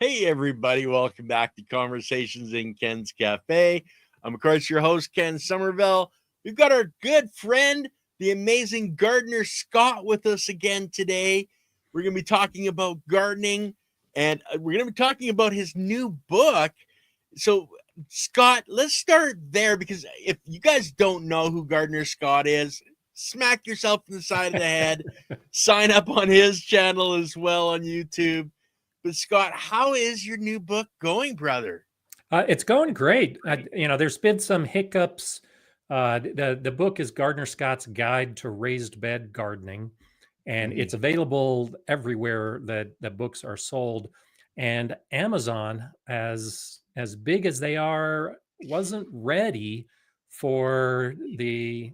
Hey, everybody. Welcome back to Conversations in Ken's Café. I'm, of course, your host, Ken Somerville. We've got our good friend, the amazing gardener Scott, with us again today. We're going to be talking about gardening, and we're going to be talking about his new book. So, Scott, let's start there, because if you guys don't know who Gardener Scott is, smack yourself in the side of the head. Sign up on his channel as well on YouTube. But Scott, how is your new book going, brother? It's going great. There's been some hiccups. The book is Gardener Scott's Guide to Raised Bed Gardening, and it's available everywhere that books are sold. And Amazon, as big as they are, wasn't ready for the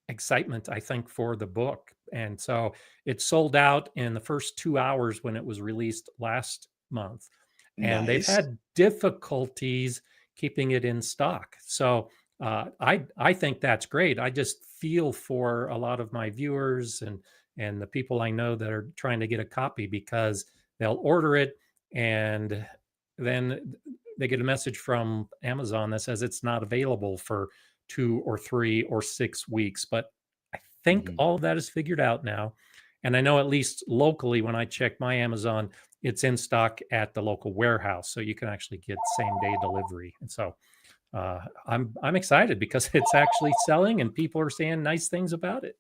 excitement, I think, for the book. And so it sold out in the first 2 hours when it was released last month. And they've Nice. had difficulties keeping it in stock. So I think that's great. I just feel for a lot of my viewers and the people I know that are trying to get a copy, because they'll order it and then they get a message from Amazon that says it's not available for 2 or 3 or 6 weeks. But I think all of that is figured out now. And I know, at least locally, when I check my Amazon, it's in stock at the local warehouse, so you can actually get same day delivery. And so I'm excited because it's actually selling and people are saying nice things about it.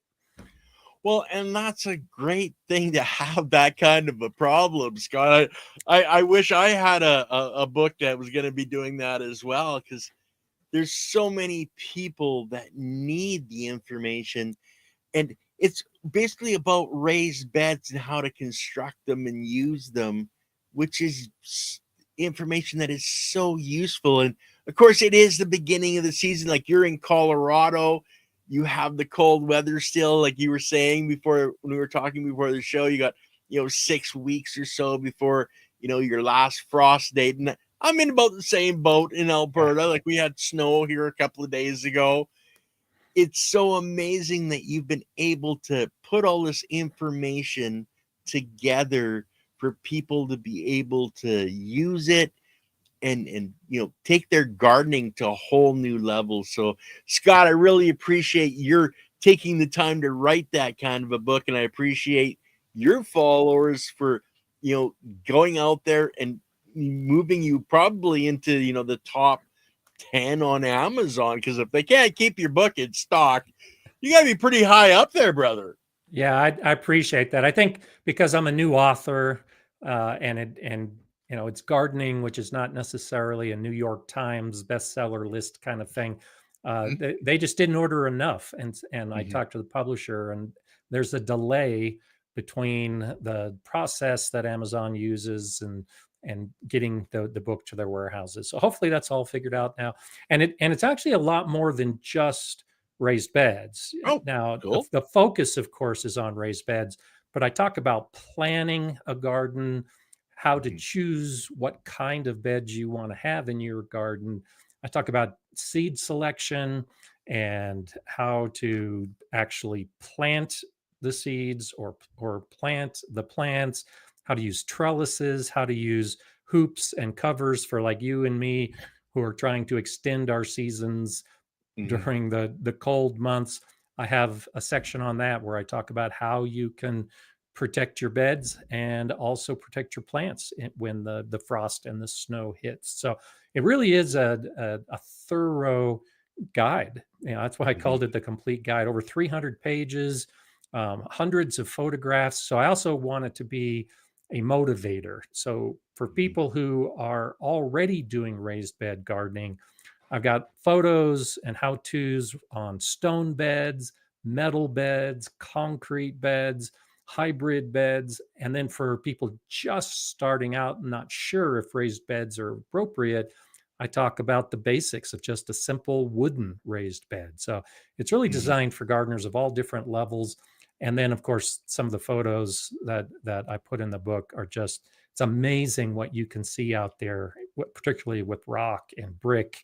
Well, and that's a great thing to have that kind of a problem, Scott. I wish I had a book that was going to be doing that as well, because there's so many people that need the information. And it's basically about raised beds and how to construct them and use them, which is information that is so useful. And of course, it is the beginning of the season. Like, you're in Colorado, you have the cold weather still, like you were saying before, when we were talking before the show. You got 6 weeks or so before your last frost date. And I'm in about the same boat in Alberta. Like, we had snow here a couple of days ago. It's so amazing that you've been able to put all this information together for people to be able to use it and take their gardening to a whole new level. So, Scott, I really appreciate your taking the time to write that kind of a book, and I appreciate your followers for going out there and moving you probably into the top 10 on Amazon, because if they can't keep your book in stock, you got to be pretty high up there, brother. Yeah, I appreciate that. I think because I'm a new author, and it's gardening, which is not necessarily a New York Times bestseller list kind of thing. They just didn't order enough, and I talked to the publisher, and there's a delay between the process that Amazon uses and getting the book to their warehouses. So hopefully that's all figured out now. And it's actually a lot more than just raised beds. Oh, Now, cool. the focus, of course, is on raised beds, but I talk about planning a garden, how to choose what kind of beds you want to have in your garden. I talk about seed selection and how to actually plant the seeds or plant the plants, how to use trellises, how to use hoops and covers for, like, you and me, who are trying to extend our seasons during the cold months. I have a section on that where I talk about how you can protect your beds and also protect your plants when the frost and the snow hits. So it really is a thorough guide. That's why I called it the complete guide. Over 300 pages, hundreds of photographs. So I also want it to be a motivator. So for people who are already doing raised bed gardening, I've got photos and how-tos on stone beds, metal beds, concrete beds, hybrid beds. And then for people just starting out and not sure if raised beds are appropriate, I talk about the basics of just a simple wooden raised bed. So it's really designed for gardeners of all different levels. And then, of course, some of the photos that I put in the book are just, it's amazing what you can see out there, particularly with rock and brick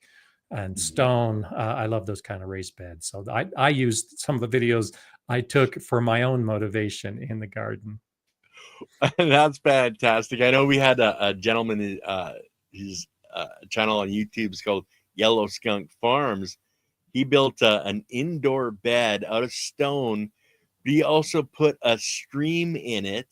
and stone. I love those kind of raised beds. So I used some of the videos I took for my own motivation in the garden. That's fantastic. I know we had a gentleman, his channel on YouTube is called Yellow Skunk Farms. He built an indoor bed out of stone. But he also put a stream in it,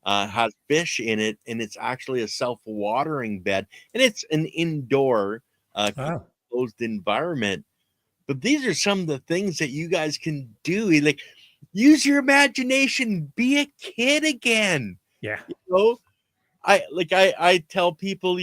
has fish in it, and it's actually a self-watering bed. And it's an indoor, Wow. closed environment. But these are some of the things that you guys can do. Like, use your imagination, be a kid again. Yeah. You know, I tell people,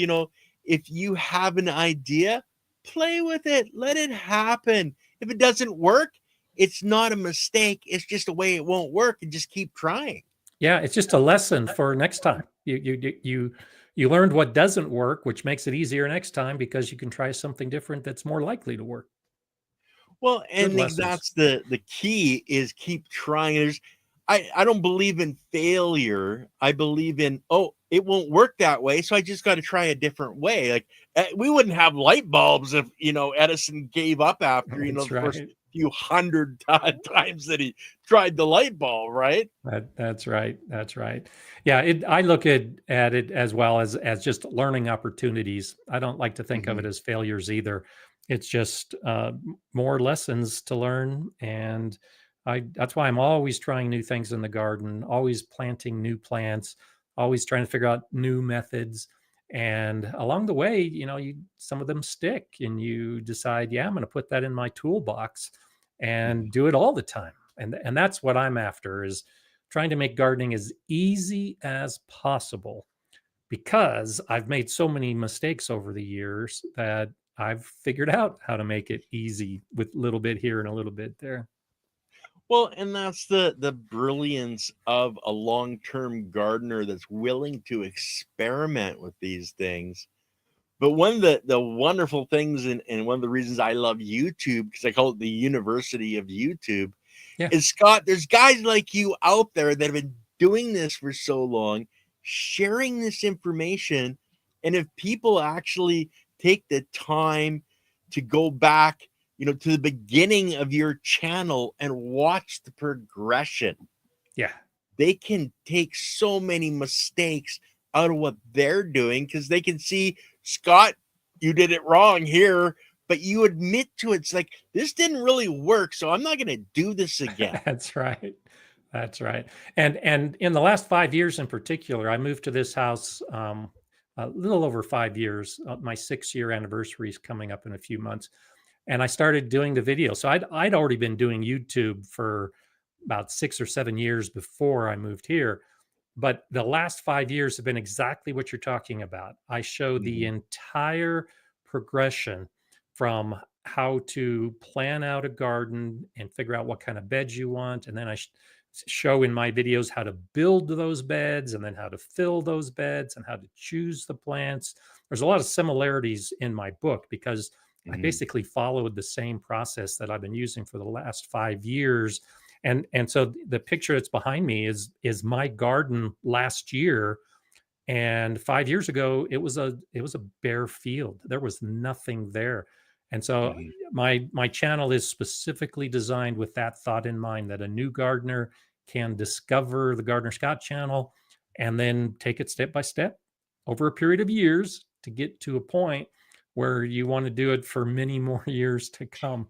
if you have an idea, play with it, let it happen. If it doesn't work, it's not a mistake. It's just a way it won't work, and just keep trying. Yeah, it's just a lesson for next time. You learned what doesn't work, which makes it easier next time because you can try something different that's more likely to work. Well, Good and lessons. that's the key, is keep trying. I don't believe in failure. I believe in, oh, it won't work that way, so I just got to try a different way. Like, we wouldn't have light bulbs if Edison gave up after That's the first right. few hundred times that he tried the light bulb, right? That's right. That's right. Yeah, I look at it as well as just learning opportunities. I don't like to think of it Hmm. as failures either. It's just more lessons to learn, and that's why I'm always trying new things in the garden, always planting new plants, always trying to figure out new methods. And along the way, some of them stick, and you decide, yeah, I'm going to put that in my toolbox and do it all the time. And that's what I'm after, is trying to make gardening as easy as possible, because I've made so many mistakes over the years that I've figured out how to make it easy with a little bit here and a little bit there. Well, and that's the brilliance of a long-term gardener that's willing to experiment with these things. But one of the wonderful things, and one of the reasons I love YouTube, because I call it the university of YouTube, Yeah. is, Scott, there's guys like you out there that have been doing this for so long, sharing this information. And if people actually take the time to go back, to the beginning of your channel and watch the progression, Yeah. they can take so many mistakes out of what they're doing, because they can see, Scott, you did it wrong here, but you admit to it. It's like, this didn't really work, so I'm not going to do this again. That's right. That's right. And in the last 5 years in particular, I moved to this house a little over 5 years. My 6 year anniversary is coming up in a few months, and I started doing the video. So I'd already been doing YouTube for about 6 or 7 years before I moved here. But the last 5 years have been exactly what you're talking about. I show the Mhm, entire progression from how to plan out a garden and figure out what kind of beds you want. And then I show in my videos how to build those beds, and then how to fill those beds, and how to choose the plants. There's a lot of similarities in my book because I mhm, basically followed the same process that I've been using for the last 5 years. And so the picture that's behind me is my garden last year, and 5 years ago it was a bare field. There was nothing there. And so mhm. my channel is specifically designed with that thought in mind, that a new gardener can discover the Gardener Scott channel and then take it step by step over a period of years to get to a point where you want to do it for many more years to come.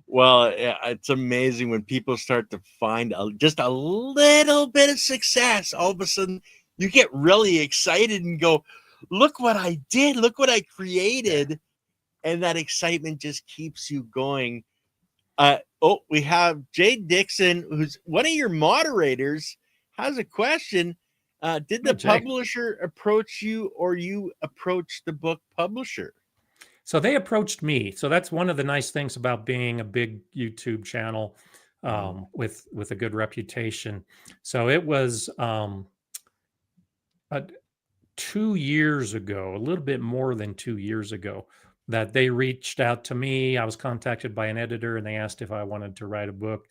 Well, yeah, it's amazing when people start to find just a little bit of success. All of a sudden, you get really excited and go, "Look what I did! Look what I Yeah. created!" And that excitement just keeps you going. Oh, we have Jay Dixon, who's one of your moderators, has a question. Did Hi, the Jay. publisher approach you, or you approach the book publisher? So they approached me. So that's one of the nice things about being a big YouTube channel Mhm, with a good reputation. So it was uh, 2 years ago, a little bit more than 2 years ago, that they reached out to me. I was contacted by an editor, and they asked if I wanted to write a book.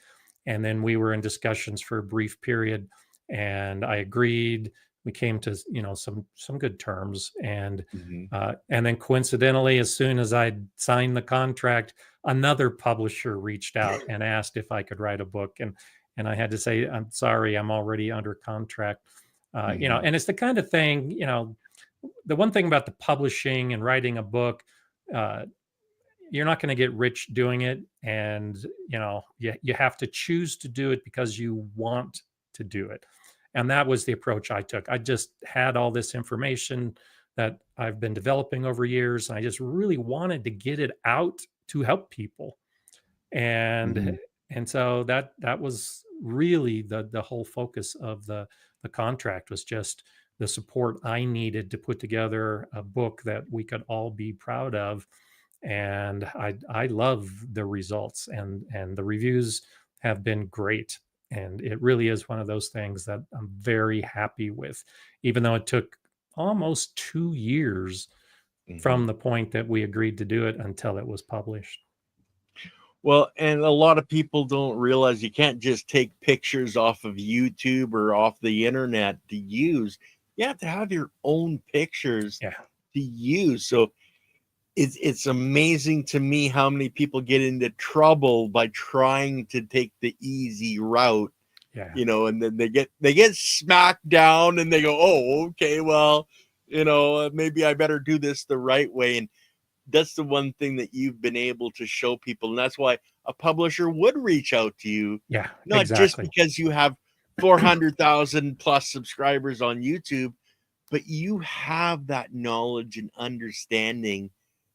And then we were in discussions for a brief period, and I agreed. We came to some good terms, mhm. and then coincidentally, as soon as I signed the contract, another publisher reached out and asked if I could write a book. and I had to say, I'm sorry, I'm already under contract. You know, Mhm. and it's the kind of thing, you know, the one thing about the publishing and writing a book, uh, you're not going to get rich doing it. And, you know, you have to choose to do it because you want to do it. And that was the approach I took. I just had all this information that I've been developing over years. And I just really wanted to get it out to help people. And Mhm. so that was really the whole focus of the contract, was just the support I needed to put together a book that we could all be proud of. And I love the results, and the reviews have been great. And it really is one of those things that I'm very happy with, even though it took almost 2 years Mhm. from the point that we agreed to do it until it was published. Well, and a lot of people don't realize you can't just take pictures off of YouTube or off the internet to use. You have to have your own pictures Yeah. to use. So it's amazing to me how many people get into trouble by trying to take the easy route, Yeah. you know, and then they get smacked down and they go, "Oh, okay, well, maybe I better do this the right way." And that's the one thing that you've been able to show people, and that's why a publisher would reach out to you, Yeah, not just exactly. because you have 400,000 plus subscribers on YouTube, but you have that knowledge and understanding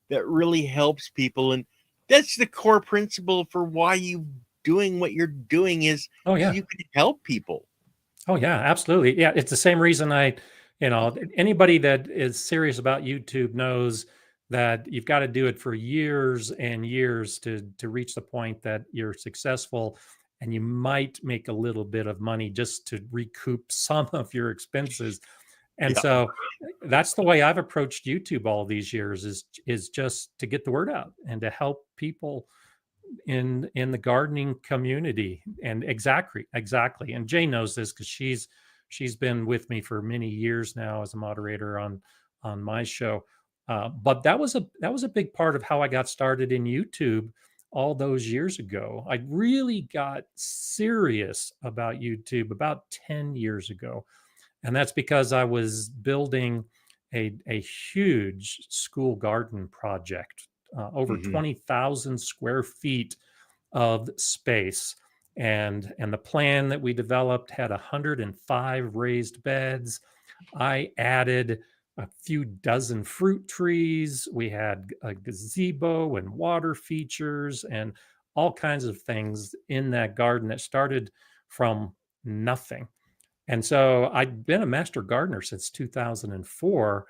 that really helps people. And that's the core principle for why you doing what you're doing, is Oh so yeah. you can help people. Oh yeah, absolutely. Yeah, it's the same reason you know, anybody that is serious about YouTube knows that you've got to do it for years and years to reach the point that you're successful, and you might make a little bit of money just to recoup some of your expenses. And Yeah. so that's the way I've approached YouTube all these years, is just to get the word out and to help people in the gardening community. And exactly, and Jane knows this because she's been with me for many years now as a moderator on my show. But that was a big part of how I got started in YouTube all those years ago. I really got serious about YouTube about 10 years ago, and that's because I was building a huge school garden project, over Hmm. 20,000 square feet of space. And the plan that we developed had 105 raised beds. I added a few dozen fruit trees. We had a gazebo and water features and all kinds of things in that garden that started from nothing. And so I'd been a master gardener since 2004.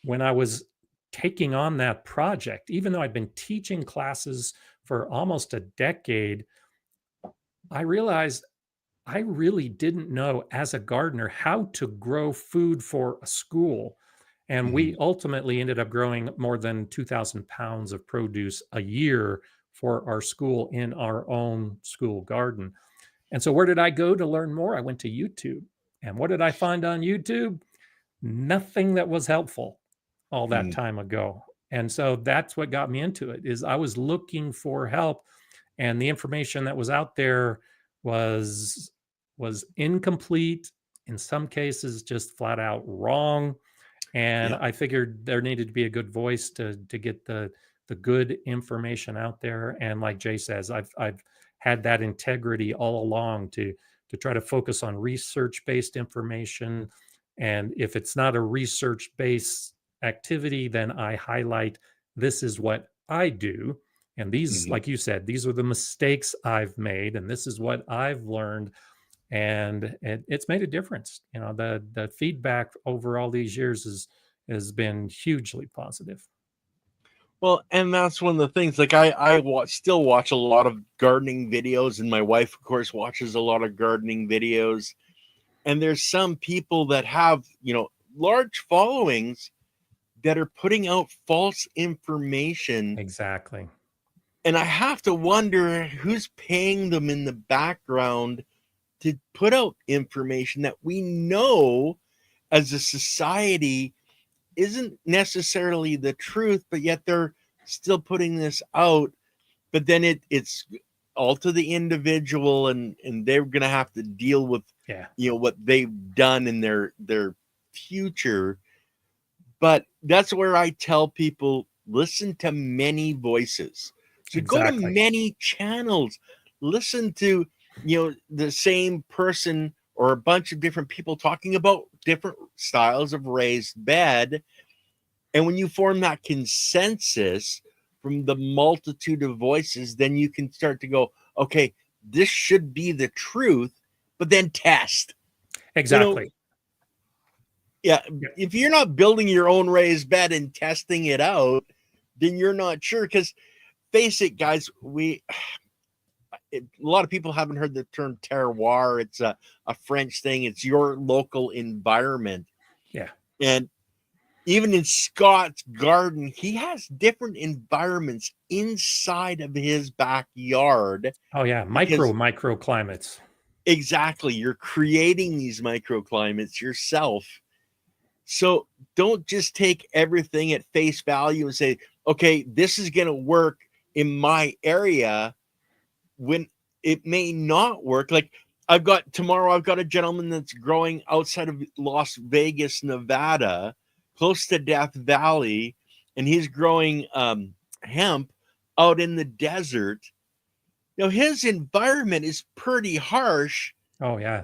When I was taking on that project, even though I'd been teaching classes for almost a decade, I realized I really didn't know as a gardener how to grow food for a school. And Hmm. we ultimately ended up growing more than 2,000 pounds of produce a year for our school in our own school garden. And so, where did I go to learn more? I went to YouTube. And what did I find on YouTube? Nothing that was helpful all that Hmm. time ago. And so that's what got me into it, is I was looking for help, and the information that was out there was incomplete, in some cases just flat out wrong. And Yeah. I figured there needed to be a good voice to get the good information out there. And like Jay says, I've had that integrity all along to try to focus on research based information. And if it's not a research based activity, then I highlight, this is what I do. And these, Hmm. like you said, these are the mistakes I've made, and this is what I've learned. And it's made a difference. You know, the feedback over all these years has been hugely positive. Well, and that's one of the things. Like still watch a lot of gardening videos, and my wife, of course, watches a lot of gardening videos. And there's some people that have, large followings that are putting out false information. Exactly. And I have to wonder who's paying them in the background to put out information that we know as a society isn't necessarily the truth, but yet they're still putting this out. But then it's all to the individual, and they're going to have to deal with, Yeah, what they've done in their future. But that's where I tell people, listen to many voices. So go to exactly. many channels, listen to, the same person or a bunch of different people talking about different styles of raised bed. And when you form that consensus from the multitude of voices, then you can start to go, okay, this should be the truth, but then test. You know, Exactly. yeah, Yeah. if you're not building your own raised bed and testing it out, then you're not sure. Because face it, guys, a lot of people haven't heard the term terroir. It's a French thing. It's your local environment. Yeah. And even in Scott's garden, he has different environments inside of his backyard Oh yeah. because Microclimates. exactly, you're creating these microclimates yourself. So don't just take everything at face value and say, okay, this is going to work in my area when it may not work. Like I've got a gentleman that's growing outside of Las Vegas, Nevada, close to Death Valley, and he's growing hemp out in the desert. His environment is pretty harsh, Oh yeah.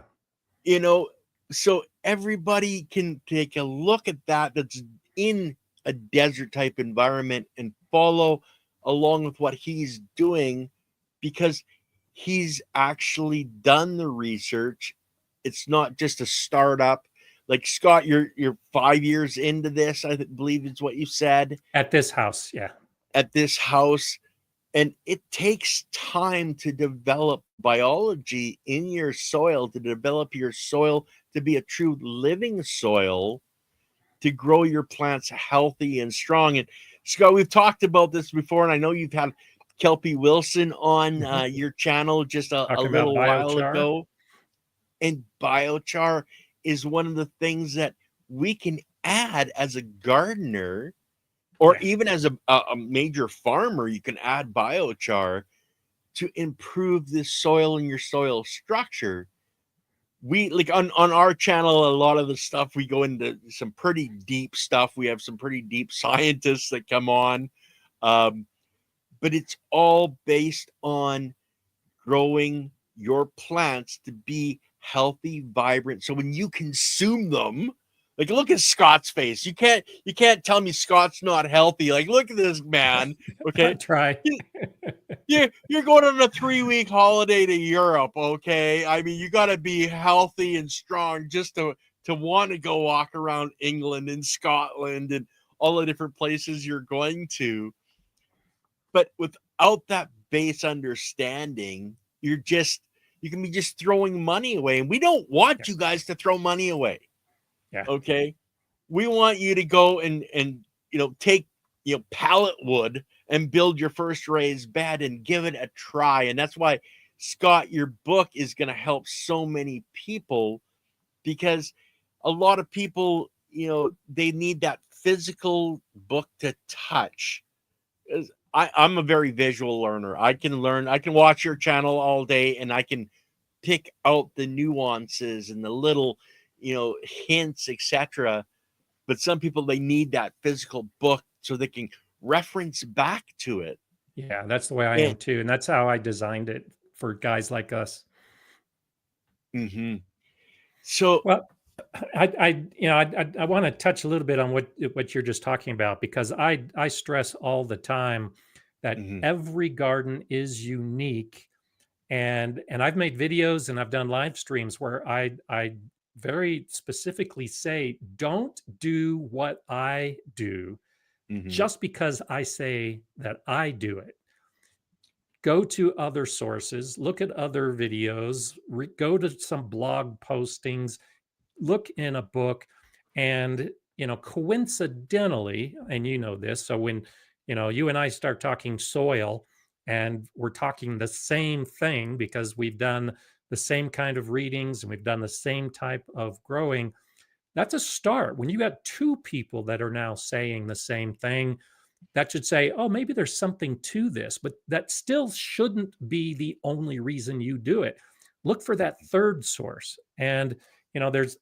you know, so everybody can take a look at that's in a desert type environment and follow along with what he's doing because he's actually done the research. It's not just a startup. Like Scott, you're 5 years into this, I believe is what you said, At this house. Yeah. at this house. And it takes time to develop biology in your soil, to develop your soil to be a true living soil, to grow your plants healthy and strong. And Scott, we've talked about this before, and I know you've had Kelpie Wilson on Mhm. your channel just a Talking about little while biochar. ago. And biochar is one of the things that we can add as a gardener, or Yeah. even as a major farmer. You can add biochar to improve the soil and your soil structure. We like on our channel, a lot of the stuff we go into some pretty deep stuff. We have some pretty deep scientists that come on. Um, but it's all based on growing your plants to be healthy, vibrant. So when you consume them, like look at Scott's face. You can't tell me Scott's not healthy. Like look at this man. I Okay. try. You're going on a 3-week holiday to Europe, okay? I mean, you got to be healthy and strong just to want to go walk around England and Scotland and all the different places you're going to. But without that base understanding, you can be just throwing money away. And we don't Yeah. want you guys to throw money away, Yeah. okay? We want you to go and take pallet wood and build your first raised bed and give it a try. And that's why, Scott, your book is going to help so many people, because a lot of people, they need that physical book to touch. I'm a very visual learner. I can watch your channel all day and I can pick out the nuances and the little hints, etc. But some people, they need that physical book so they can reference back to it. Yeah. That's the way I am And too. And that's how I designed it for guys like us. mhm. So Well, I want to touch a little bit on what you're just talking about, because I stress all the time that mhm, every garden is unique, and I've made videos and I've done live streams where I very specifically say, don't do what I do mhm, just because I say that I do it. Go to other sources, look at other videos, go to some blog postings, look in a book, and coincidentally, and you know this, so when you and I start talking soil and we're talking the same thing because we've done the same kind of readings and we've done the same type of growing, that's a start. When you got two people that are now saying the same thing, that should say, oh, maybe there's something to this, but that still shouldn't be the only reason you do it. Look for that third source. And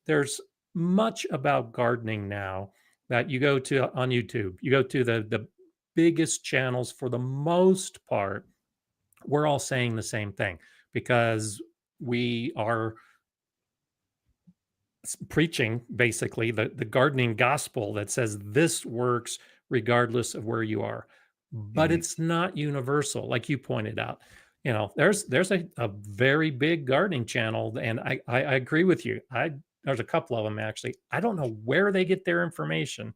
there's much about gardening now that you go to on YouTube. You go to the biggest channels. For the most part, we're all saying the same thing because we are preaching basically the gardening gospel that says this works regardless of where you are. But Mhm. it's not universal, like you pointed out. There's a very big gardening channel, and I agree with you. There's a couple of them actually. I don't know where they get their information.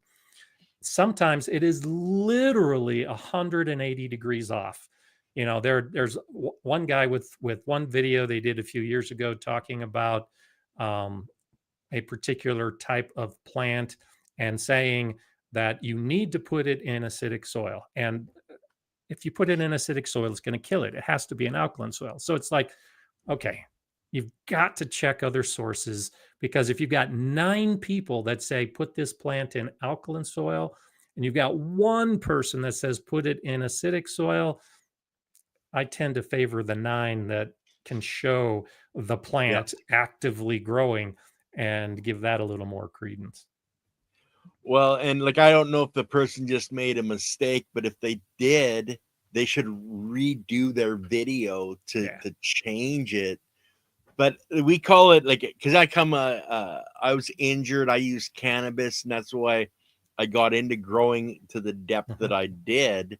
Sometimes it is literally 180 degrees off. There's one guy with one video they did a few years ago talking about um, a particular type of plant and saying that you need to put it in acidic soil. And if you put it in acidic soil, it's going to kill it. It has to be an alkaline soil. So it's like, okay, you've got to check other sources, because if you've got 9 people that say put this plant in alkaline soil and you've got one person that says put it in acidic soil, I tend to favor the 9 that can show the Yeah. plant actively growing and give that a little more credence. Well, and like I don't know if the person just made a mistake, but if they did, they should redo their video Yeah. to change it. But we call it like, because I was injured. I used cannabis, and that's why I got into growing to the depth that Mhm. I did.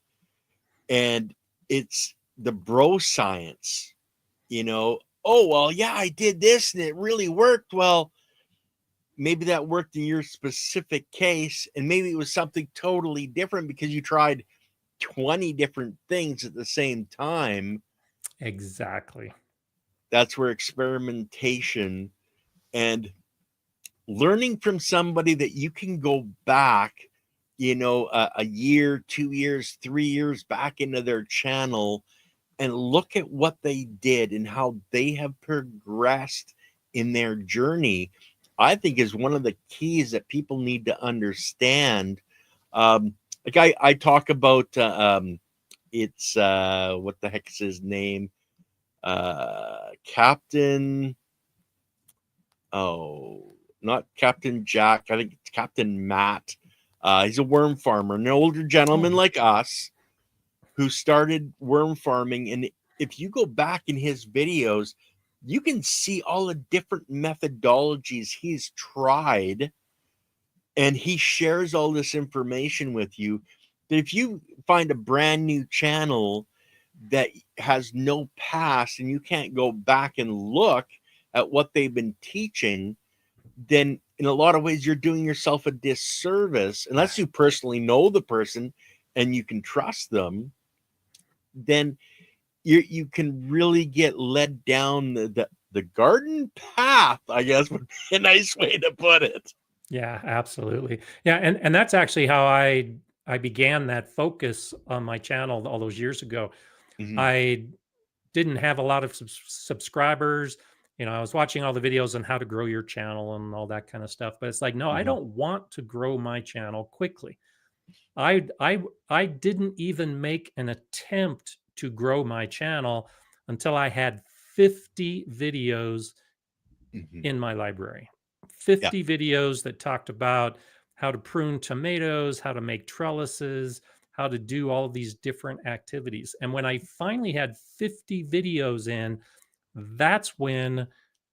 And it's the bro science, you know. Oh, well, yeah, I did this and it really worked. Well, maybe that worked in your specific case, and maybe it was something totally different because you tried 20 different things at the same time. Exactly. That's where experimentation and learning from somebody that you can go back, a year, 2 years, 3 years back into their channel and look at what they did and how they have progressed in their journey, I think is one of the keys that people need to understand. Like I talk about, it's what the heck is his name? Captain. Oh, not Captain Jack. I think it's Captain Matt. He's a worm farmer, an older gentleman Oh, like us who started worm farming. And if you go back in his videos, you can see all the different methodologies he's tried, and he shares all this information with you. That if you find a brand new channel that has no past and you can't go back and look at what they've been teaching, then in a lot of ways you're doing yourself a disservice. Unless you personally know the person and you can trust them, then you can really get led down the garden path, I guess would be a nice way to put it. yeah, absolutely. Yeah, and that's actually how I began that focus on my channel all those years ago. Mhm, I didn't have a lot of subscribers. I was watching all the videos on how to grow your channel and all that kind of stuff. But it's like, no, I mhm, don't want to grow my channel quickly. I didn't even make an attempt to grow my channel until I had 50 videos mhm. in my library. Yeah, 50 videos that talked about how to prune tomatoes, how to make trellises, how to do all of these different activities. And when I finally had 50 videos in, that's when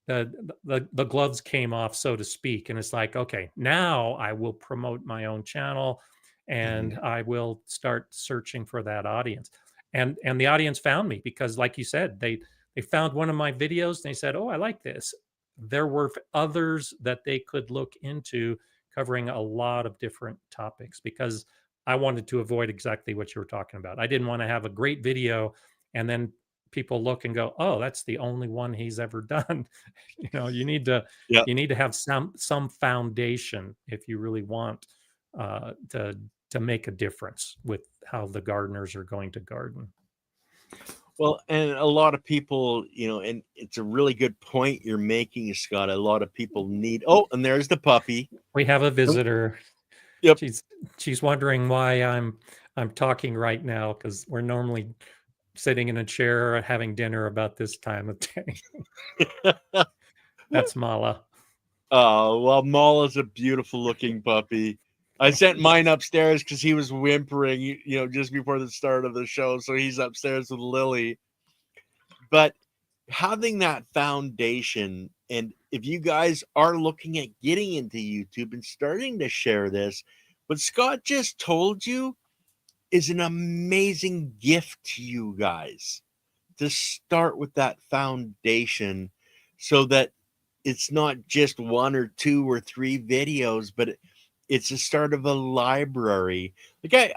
the gloves came off, so to speak. And it's like, okay, now I will promote my own channel mhm, and I will start searching for that audience. And the audience found me because, like you said, they found one of my videos and they said, oh, I like this. There were others that they could look into covering a lot of different topics, because I wanted to avoid exactly what you were talking about. I didn't want to have a great video and then people look and go, "Oh, that's the only one he's ever done." You need to yeah. have some foundation if you really want to make a difference with how the gardeners are going to garden. Well, and a lot of people, and it's a really good point you're making, Scott. A lot of people need. Oh, and there's the puppy. We have a Oh, visitor. yep. She's she's wondering why I'm talking right now because we're normally sitting in a chair having dinner about this time of day. That's Mala. Oh, well, Maul is a beautiful looking puppy. I sent mine upstairs because he was whimpering, just before the start of the show. So he's upstairs with Lily. But having that foundation, and if you guys are looking at getting into YouTube and starting to share this, what Scott just told you is an amazing gift to you guys to start with that foundation so that it's not just one or two or three videos, but it's the start of a library. Like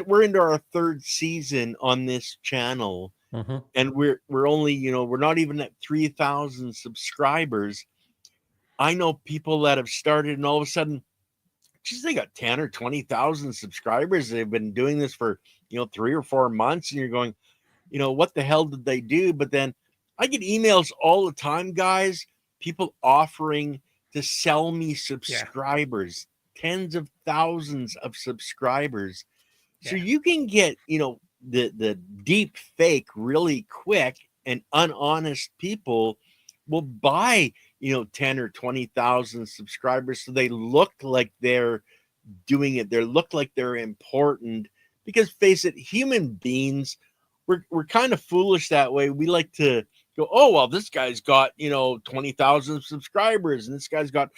we're into our third season on this channel, Mm-hmm. and we're only, we're not even at 3,000 subscribers. I know people that have started and all of a sudden, geez, they got 10 or 20,000 subscribers. They've been doing this for 3 or 4 months, and you're going, what the hell did they do? But then I get emails all the time, guys, people offering to sell me subscribers, tens of thousands of subscribers. So you can get, the deep fake really quick, and unhonest people will buy, 10 or 20,000 subscribers so they look like they're doing it. They look like they're important, because face it, human beings, we're kind of foolish that way. We like to go, oh well, this guy's got 20,000 subscribers, and this guy's got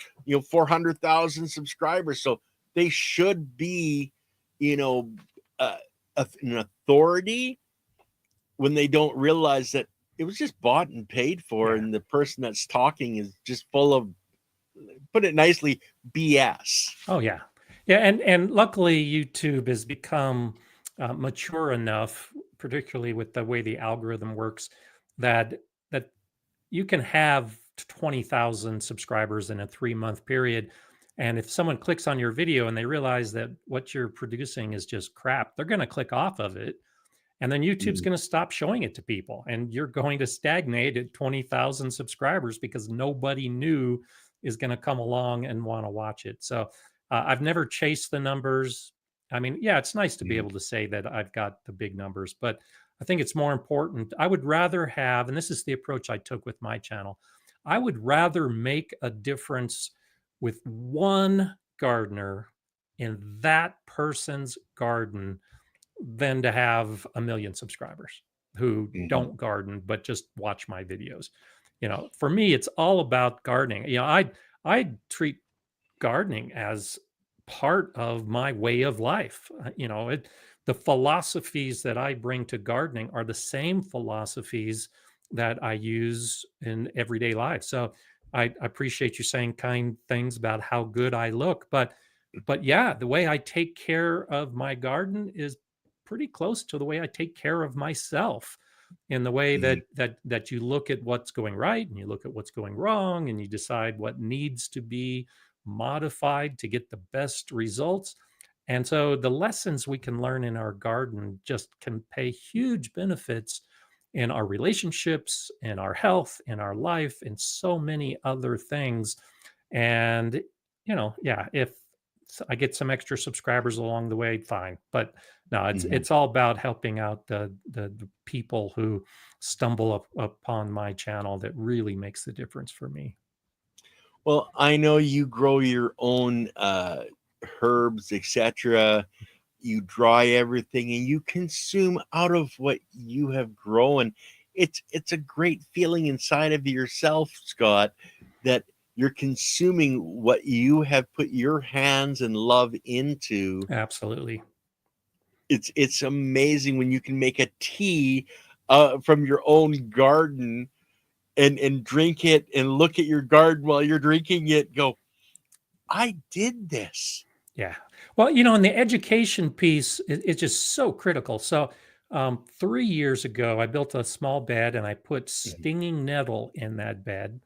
400,000 subscribers, so they should be you know uh, an authority, when they don't realize that it was just bought and paid for, and the person that's talking is just full of, put it nicely, BS. Oh yeah, yeah, and luckily YouTube has become mature enough, particularly with the way the algorithm works, that that you can have 20,000 subscribers in a 3-month period, and if someone clicks on your video and they realize that what you're producing is just crap, they're going to click off of it, and then YouTube's going to stop showing it to people, and you're going to stagnate at 20,000 subscribers because nobody new is going to come along and want to watch it. So I've never chased the numbers. I mean, yeah, it's nice to be able to say that I've got the big numbers, but I think it's more important. I would rather have, and this is the approach I took with my channel, I would rather make a difference with one gardener in that person's garden than to have a million subscribers who don't garden but just watch my videos. For me, it's all about gardening. I treat gardening as part of my way of life. The philosophies that I bring to gardening are the same philosophies that I use in everyday life. So I appreciate you saying kind things about how good I look, but yeah, the way I take care of my garden is pretty close to the way I take care of myself, in the way that you look at what's going right and you look at what's going wrong and you decide what needs to be modified to get the best results. And so the lessons we can learn in our garden just can pay huge benefits in our relationships, in our health, in our life, and so many other things. And yeah, if I get some extra subscribers along the way, fine. But no, it's all about helping out the people who stumble upon my channel. That really makes the difference for me. Well, I know you grow your own herbs, etc. You dry everything and you consume out of what you have grown. It's a great feeling inside of yourself, Scott, that you're consuming what you have put your hands and love into. Absolutely. It's amazing when you can make a tea from your own garden, and drink it and look at your garden while you're drinking it, go, I did this. Yeah. Well, and the education piece is just so critical. So, 3 years ago, I built a small bed and I put stinging nettle in that bed,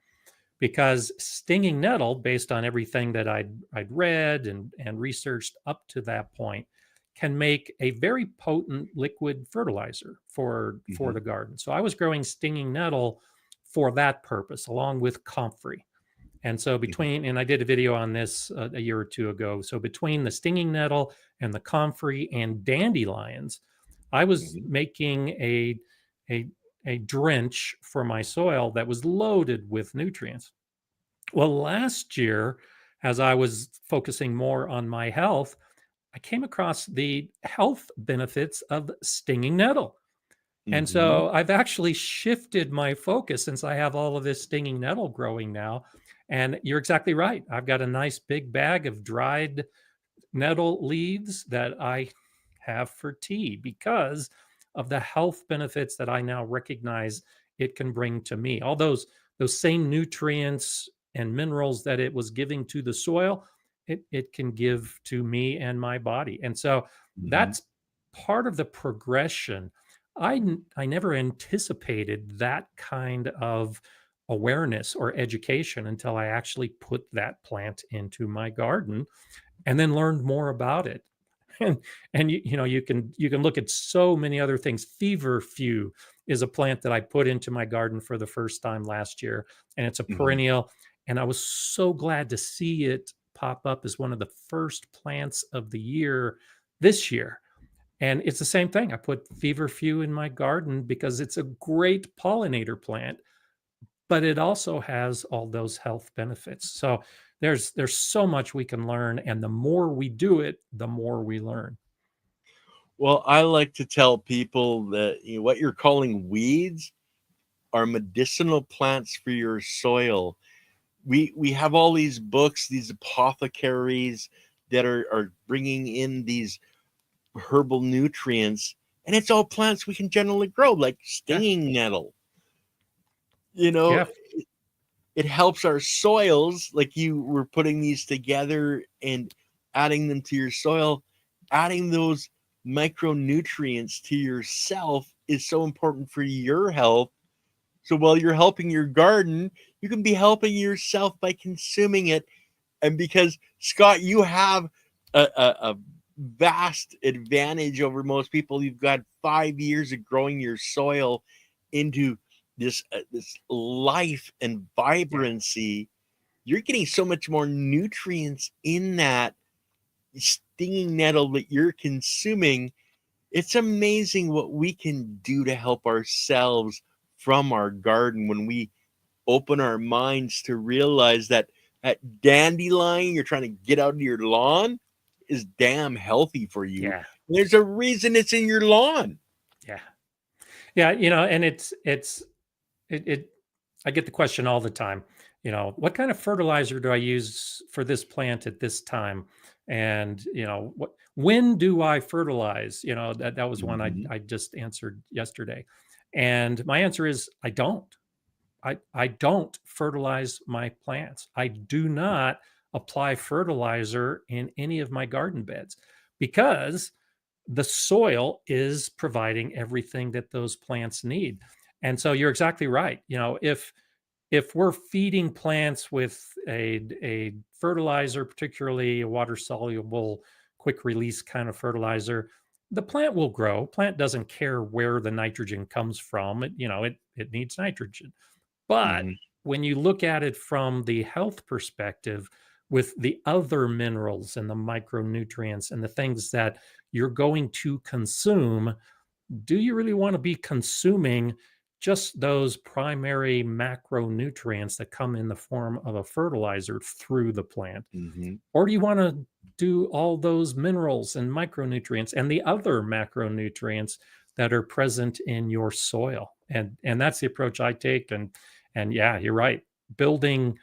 because stinging nettle, based on everything that I'd read and researched up to that point, can make a very potent liquid fertilizer for the garden. So I was growing stinging nettle for that purpose, along with comfrey. And so between, and I did a video on this a year or two ago. So between the stinging nettle and the comfrey and dandelions, I was Mhm. making a a drench for my soil that was loaded with nutrients. Well, last year, as I was focusing more on my health, I came across the health benefits of stinging nettle. And Mhm. so I've actually shifted my focus since I have all of this stinging nettle growing now. And you're exactly right. I've got a nice big bag of dried nettle leaves that I have for tea because of the health benefits that I now recognize it can bring to me. All those same nutrients and minerals that it was giving to the soil, it can give to me and my body. And so Mhm. that's part of the progression. I never anticipated that kind of awareness or education until I actually put that plant into my garden and then learned more about it. And you know, you can look at so many other things. Feverfew is a plant that I put into my garden for the first time last year, and it's a Mhm. perennial. And I was so glad to see it pop up as one of the first plants of the year this year. And it's the same thing. I put feverfew in my garden because it's a great pollinator plant, but it also has all those health benefits. So there's so much we can learn, and the more we do it, the more we learn. Well, I like to tell people that what you're calling weeds are medicinal plants for your soil. We have all these books, these apothecaries that are bringing in these herbal nutrients, and it's all plants we can generally grow, like Yeah, stinging nettle. You know, yeah, it helps our soils, like you were putting these together and adding them to your soil. Adding those micronutrients to yourself is so important for your health. So while you're helping your garden, you can be helping yourself by consuming it. And because, Scott, you have a vast advantage over most people. You've got 5 years of growing your soil into this life and yeah, vibrancy. You're getting so much more nutrients in that stinging nettle that you're consuming. It's amazing what we can do to help ourselves from our garden when we open our minds to realize that that dandelion you're trying to get out of your lawn is damn healthy for you. yeah, There's a reason it's in your lawn. yeah, yeah. You know, and it. I get the question all the time. You know, what kind of fertilizer do I use for this plant at this time? And you know, what when do I fertilize? You know, that was one Mhm. I just answered yesterday, and my answer is I don't. I don't fertilize my plants. I do not apply fertilizer in any of my garden beds because the soil is providing everything that those plants need. And so you're exactly right. You know, if we're feeding plants with a fertilizer, particularly a water soluble, quick release kind of fertilizer, the plant will grow. Plant doesn't care where the nitrogen comes from. You know, it needs nitrogen. But Mhm. when you look at it from the health perspective, with the other minerals and the micronutrients and the things that you're going to consume, do you really want to be consuming just those primary macronutrients that come in the form of a fertilizer through the plant? Mhm. Or do you want to do all those minerals and micronutrients and the other macronutrients that are present in your soil? And that's the approach I take. And yeah, you're right. Building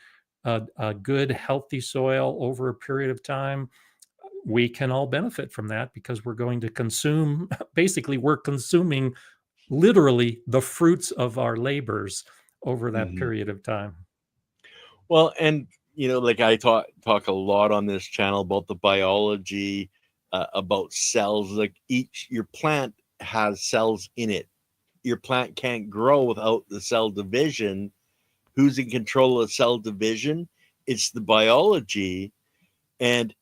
a good, healthy soil over a period of time, we can all benefit from that because we're going to consume, basically, we're consuming literally the fruits of our labors over that Mhm. period of time. Well, and like I talk a lot on this channel about the biology, about cells. Like each your plant has cells in it. Your plant can't grow without the cell division. Who's in control of cell division? It's the biology. And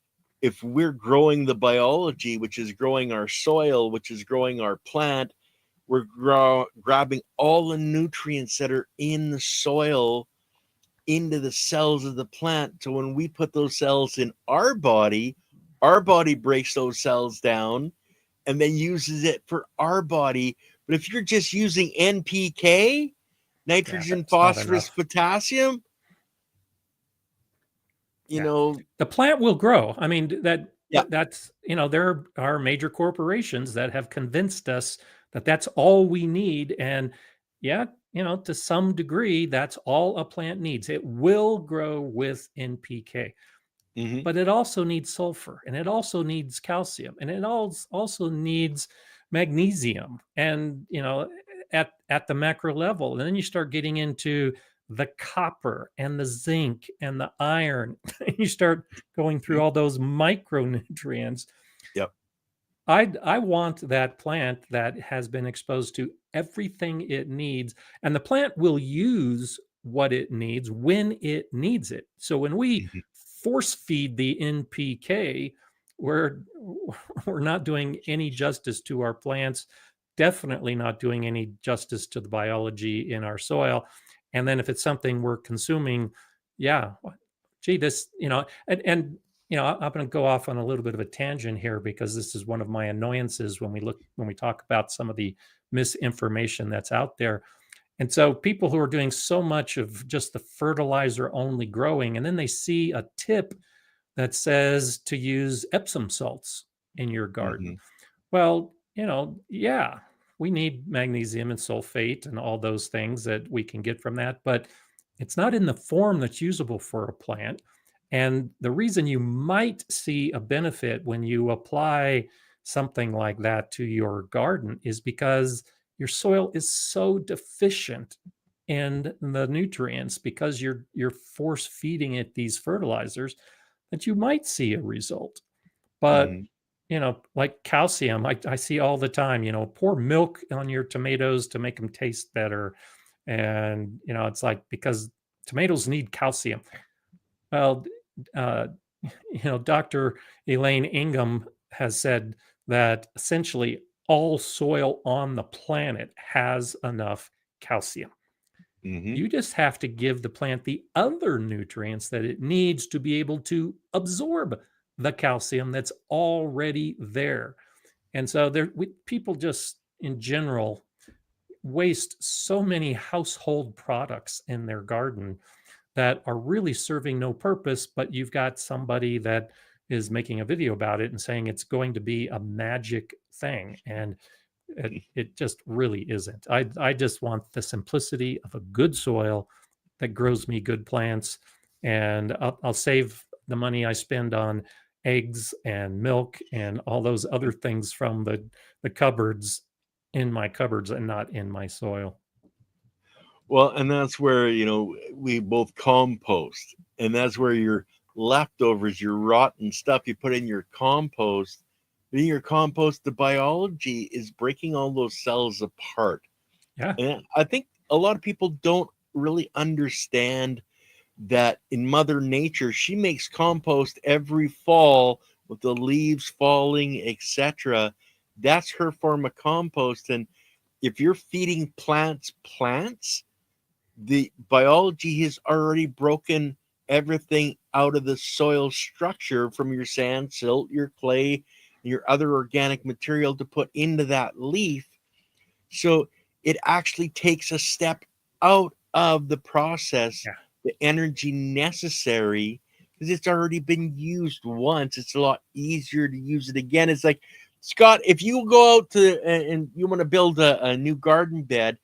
if we're growing the biology, which is growing our soil, which is growing our plant, we're grabbing all the nutrients that are in the soil into the cells of the plant. So when we put those cells in our body breaks those cells down and then uses it for our body. But if you're just using NPK, Yeah, nitrogen, that's not phosphorus, enough. potassium, you Yeah. know, The plant will grow. I mean, yeah. that's, there are major corporations that have convinced us that that's all we need. And yeah, to some degree, that's all a plant needs. It will grow with NPK, Hmm. but it also needs sulfur, and it also needs calcium, and it also needs magnesium, and at the macro level. And then you start getting into the copper and the zinc and the iron. You start going through all those micronutrients. Yep. I want that plant that has been exposed to everything it needs, and the plant will use what it needs when it needs it. So when we Hmm. force feed the NPK, we're we're not doing any justice to our plants, definitely not doing any justice to the biology in our soil. And then if it's something we're consuming, yeah, gee, this, and I'm going to go off on a little bit of a tangent here, because this is one of my annoyances when we talk about some of the misinformation that's out there. And so people who are doing so much of just the fertilizer only growing, and then they see a tip that says to use Epsom salts in your garden. Hmm. Well, yeah, we need magnesium and sulfate and all those things that we can get from that, but it's not in the form that's usable for a plant. And the reason you might see a benefit when you apply something like that to your garden is because your soil is so deficient in the nutrients, because you're force feeding it these fertilizers, that you might see a result. But Hmm. like calcium, I see all the time, pour milk on your tomatoes to make them taste better. And, it's like, because tomatoes need calcium. Well, uh, Dr. Elaine Ingham has said that essentially all soil on the planet has enough calcium. Hmm. You just have to give the plant the other nutrients that it needs to be able to absorb the calcium that's already there. And so people just in general waste so many household products in their garden that are really serving no purpose, but you've got somebody that is making a video about it and saying it's going to be a magic thing. And it just really isn't. I just want the simplicity of a good soil that grows me good plants, and I'll save the money I spend on eggs and milk and all those other things from the cupboards, in my cupboards, and not in my soil. Well, and that's where, we both compost, and that's where your leftovers, your rotten stuff you put in your compost. In your compost, the biology is breaking all those cells apart. Yeah, And I think a lot of people don't really understand that in Mother Nature, she makes compost every fall with the leaves falling, etc. That's her form of compost. And if you're feeding plants, the biology has already broken everything out of the soil structure from your sand, silt, your clay, and your other organic material to put into that leaf. So it actually takes a step out of the process, yeah, the energy necessary, because it's already been used once. It's a lot easier to use it again. It's like, Scott, if you go out to and you want to build a new garden bed,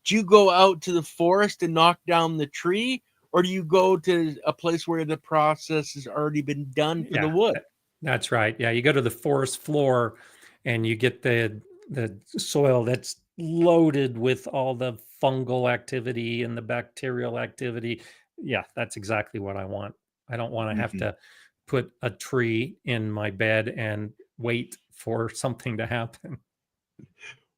do you go out to the forest and knock down the tree, or do you go to a place where the process has already been done for the yeah. wood? That's right. Yeah, you go to the forest floor, and you get the soil that's loaded with all the fungal activity and the bacterial activity. Yeah, that's exactly what I want. I don't want to have Mhm. to put a tree in my bed and wait for something to happen.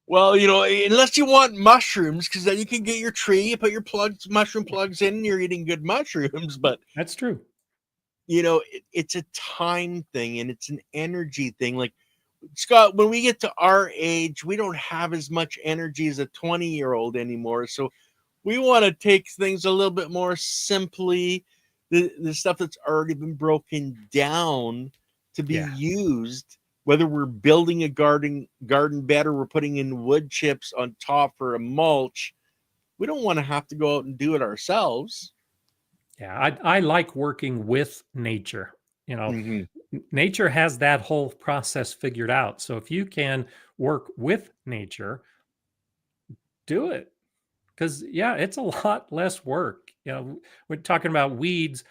Well, unless you want mushrooms, because then you can get your tree, you put your mushroom plugs in, and you're eating good mushrooms. But That's true. it's a time thing and it's an energy thing. Like, Scott, when we get to our age, we don't have as much energy as a 20-year-old anymore. So we want to take things a little bit more simply, the stuff that's already been broken down to be Yeah. used, whether we're building a garden bed or we're putting in wood chips on top for a mulch. We don't want to have to go out and do it ourselves. Yeah. I like working with nature. You know, Mm-hmm. nature has that whole process figured out. So if you can work with nature, do it. Because, yeah, it's a lot less work. You know, we're talking about weeds.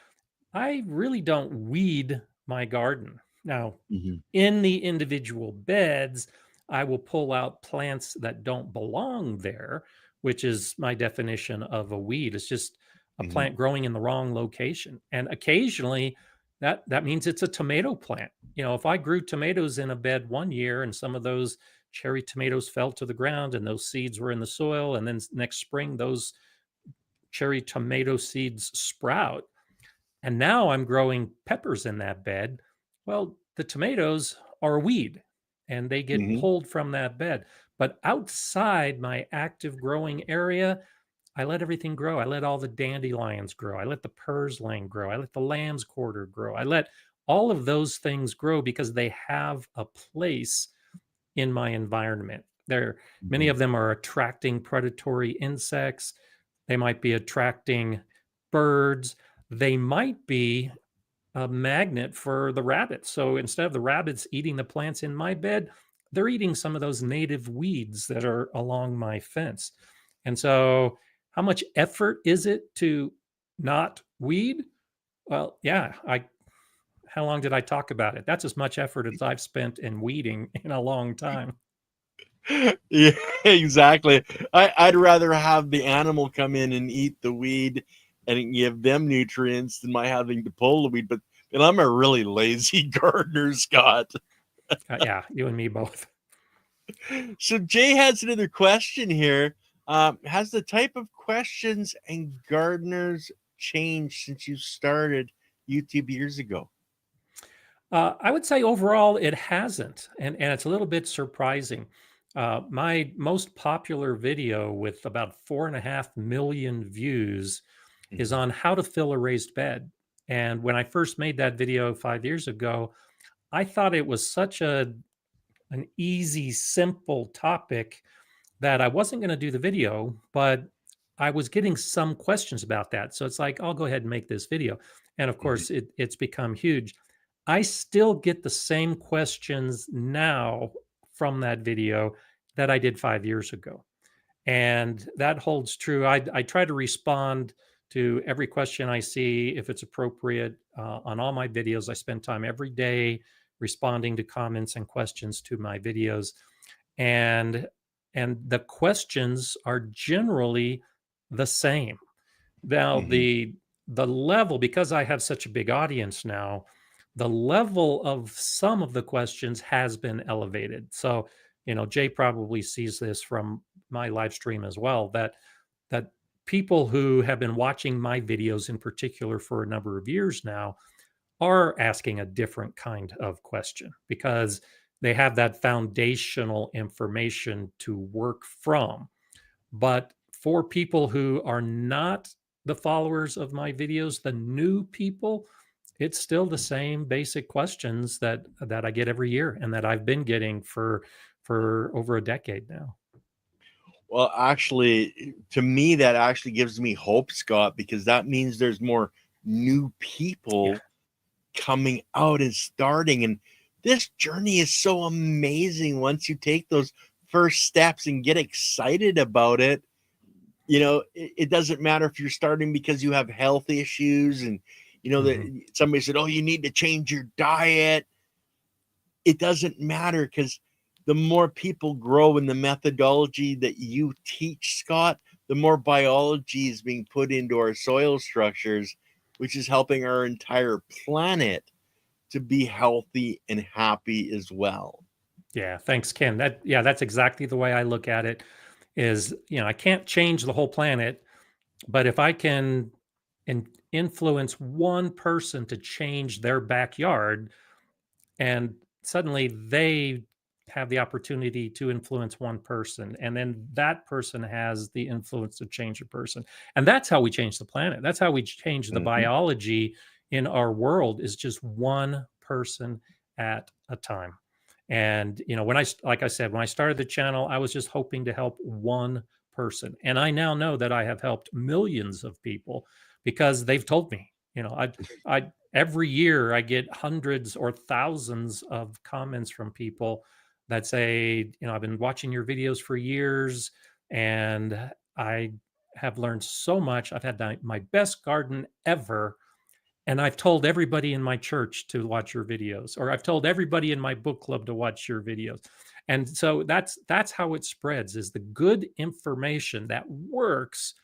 I really don't weed my garden. Now, Mm-hmm. in the individual beds, I will pull out plants that don't belong there, which is my definition of a weed. It's just a Mm-hmm. plant growing in the wrong location. And occasionally that means it's a tomato plant. You know, if I grew tomatoes in a bed one year and some of those cherry tomatoes fell to the ground and those seeds were in the soil, and then next spring those cherry tomato seeds sprout, and now I'm growing peppers in that bed. Well, the tomatoes are a weed and they get Mm-hmm. pulled from that bed. But outside my active growing area, I let everything grow. I let all the dandelions grow. I let the purslane grow. I let the lamb's quarter grow. I let all of those things grow because they have a place in my environment. There, many Mm-hmm. of them are attracting predatory insects. They might be attracting birds. They might be a magnet for the rabbits. So instead of the rabbits eating the plants in my bed, they're eating some of those native weeds that are along my fence. And so, how much effort is it to not weed? Well, yeah, I how long did I talk about it? That's as much effort as I've spent in weeding in a long time. Yeah, exactly. I'd rather have the animal come in and eat the weed and give them nutrients than my having to pull the weed. But I'm a really lazy gardener, Scott. Yeah, you and me both. So Jay has another question here. Has the type of questions and gardeners changed since you started YouTube years ago? I would say overall it hasn't, and it's a little bit surprising. My most popular video with about 4.5 million views is Mhm. on how to fill a raised bed. And when I first made that video 5 years ago, I thought it was such an easy, simple topic that I wasn't going to do the video, but I was getting some questions about that. So it's like, I'll go ahead and make this video. And of Mhm. course, it's become huge. I still get the same questions now from that video that I did 5 years ago. And that holds true. I try to respond to every question I see if it's appropriate on all my videos. I spend time every day responding to comments and questions to my videos, and the questions are generally the same. Now Mhm. the level, because I have such a big audience now, the level of some of the questions has been elevated. So, you know, Jay probably sees this from my live stream as well, that people who have been watching my videos in particular for a number of years now are asking a different kind of question because they have that foundational information to work from. But for people who are not the followers of my videos, the new people, it's still the same basic questions that I get every year and that I've been getting for over a decade now. Well, actually, to me, that actually gives me hope, Scott, because that means there's more new Yeah. people coming out and starting. And this journey is so amazing once you take those first steps and get excited about it. It doesn't matter if you're starting because you have health issues and Mhm. that somebody said, oh, you need to change your diet. It doesn't matter because the more people grow in the methodology that you teach, Scott, the more biology is being put into our soil structures, which is helping our entire planet to be healthy and happy as well. Yeah, thanks, Ken. That's exactly the way I look at it. Is, you know, I can't change the whole planet, but if I can influence one person to change their backyard, and suddenly they have the opportunity to influence one person, and then that person has the influence to change a person. And that's how we change the planet. That's how we change the Mhm. biology in our world, is just one person at a time. And when like I said, when I started the channel, I was just hoping to help one person. And I now know that I have helped millions of people because they've told me. I every year I get hundreds or thousands of comments from people that say, I've been watching your videos for years and I have learned so much. I've had my best garden ever, and I've told everybody in my church to watch your videos, or I've told everybody in my book club to watch your videos. And so that's how it spreads, is the good information that works.